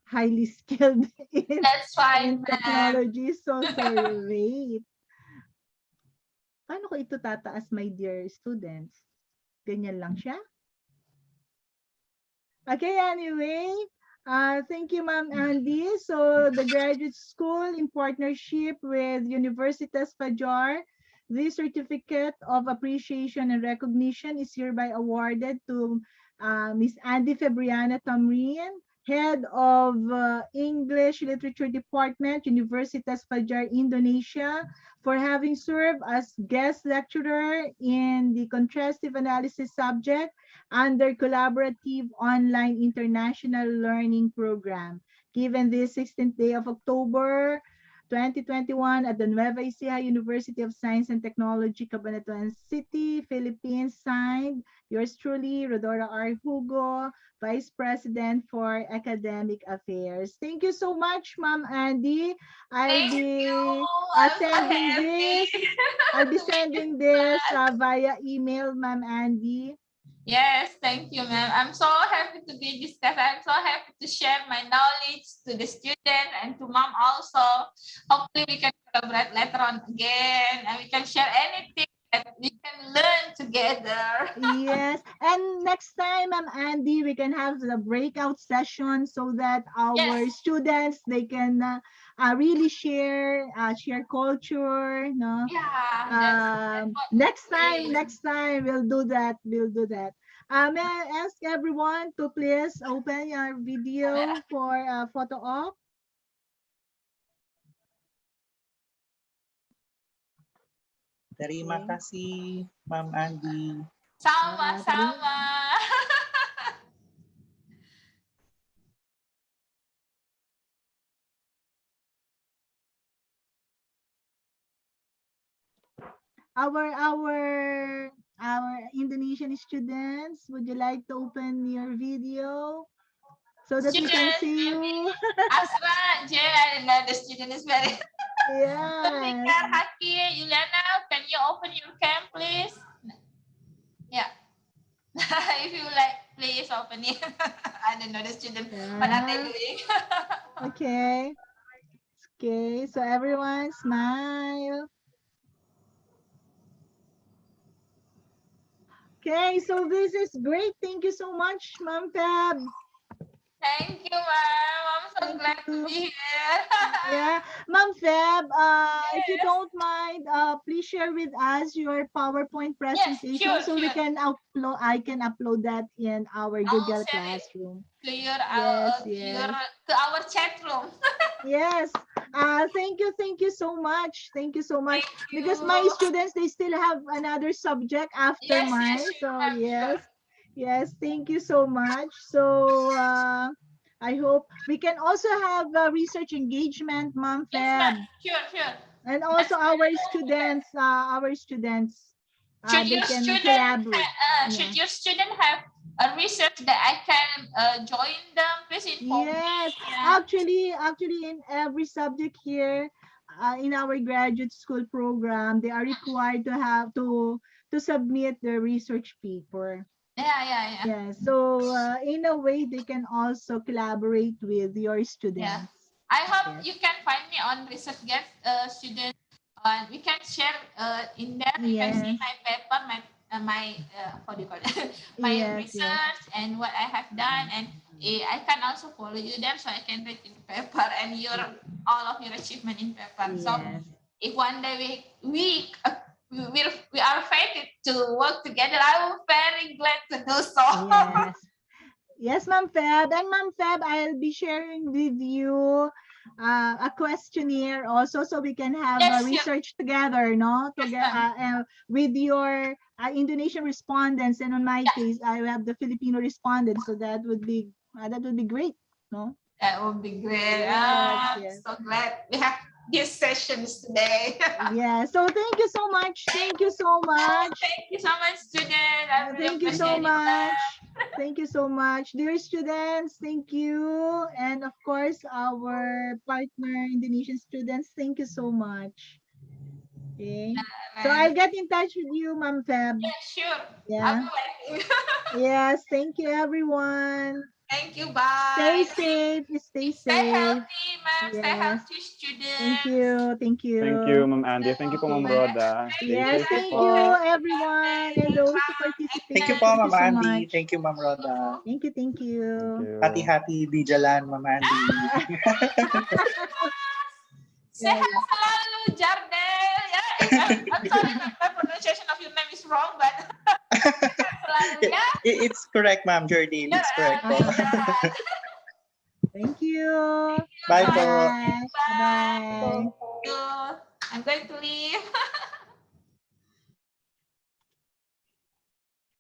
highly skilled in, That's fine, in technology. So sorry, wait. Paano ko ito tataas, my dear students? Ganyan lang siya? Okay, anyway. Thank you, Ma'am Andi. So the graduate school in partnership with Universitas Fajar, this certificate of appreciation and recognition is hereby awarded to Ms. Andi Febriana Tamrin, Head of English Literature Department, Universitas Fajar, Indonesia, for having served as guest lecturer in the contrastive analysis subject under collaborative online international learning program, given this 16th day of October 2021 at the Nueva Ecija University of Science and Technology, Cabanatuan City, Philippines, signed yours truly, Rodora R. Hugo, Vice President for Academic Affairs. Thank you so much, Ma'am Andi. I'll be sending this via email, Ma'am Andi. Yes, thank you, ma'am. I'm so happy to be discussed. I'm so happy to share my knowledge to the student and to mom also. Hopefully we can collaborate later on again and we can share anything that we can learn together. Yes, and next time, Ma'am Andi, we can have the breakout session so that our students, they can really share culture. No? Yeah. Next time we'll do that. May I ask everyone to please open your video for photo op? Terima kasih, Ma'am Andi. Sama-sama. Our Indonesian students, would you like to open your video so that we can see you? Asra, Jen, the student is very. Yes. Haki, Yuliana, can you open your cam, please? Yeah. If you like, please open. happening. I don't know the student. What are they doing? Okay. Okay, so everyone smile. Okay, so this is great. Thank you so much, Ma'am Fab. Thank you, ma'am. I'm so glad to be here. Yeah, Ma'am Feb, if you don't mind, please share with us your PowerPoint presentation sure, so we sure. can upload. I can upload that in our Google Classroom. To your, Yes. to our chat room. Yes. Thank you so much. Thank you so much. Because my students, they still have another subject after Yes, mine. yes, So sure, yes. Yes, thank you so much. So I hope we can also have a research engagement, Ma'am Yes, Feb. ma'am. Sure, sure. And also our students, Should they your can student collaborate. should your student have a research that I can join them? Please inform me. Yes, Yeah. actually, in every subject here, in our graduate school program, they are required to have to submit their research paper. Yeah. Yeah, so in a way, they can also collaborate with your students. I hope you can find me on research guest student. We can share in there. You can see Yes. my paper, my what do you call it? My Yes, research and what I have done, and I can also follow you there, so I can read in paper and your all of your achievement in paper. So if one day we are fated to work together, I am very glad to do so. Yes. Yes, Ma'am Feb. And Ma'am Feb, I'll be sharing with you a questionnaire also, so we can have a research together, no? Together with your Indonesian respondents, and on my case, I have the Filipino respondents. So that would be great, no? That would be great. Yes. So glad we have these sessions today. Yeah. So thank you so much. Thank you so much. Thank you so much, student. I really Thank you so appreciate much. Thank you so much. Dear students, thank you. And of course, our partner Indonesian students, thank you so much. Okay. So I'll get in touch with you, Ma'am Feb. Yeah, sure. Yeah. I'll be waiting. Yes. Thank you, everyone. Thank you. Bye. Stay safe. Stay safe. Stay healthy, ma'am. Stay Yes. healthy, students. Thank you. Thank you. Thank you, Ma'am Andy. Thank you po, Ma'am Roda. Stay Yes, safe thank po. you, everyone, and those who participated. Thank you po, Ma'am so Andy. much. Thank you, Ma'am Roda. Thank you. Thank you. Hati-hati di jalan, Ma'am Andy. Sehat selalu, Jardel. Yeah, I'm sorry my pronunciation of your name is wrong, but selalu, yeah. It's correct, Ma'am Jardine. It's correct po. Thank you. Bye po. Bye. Bye. I'm going to leave.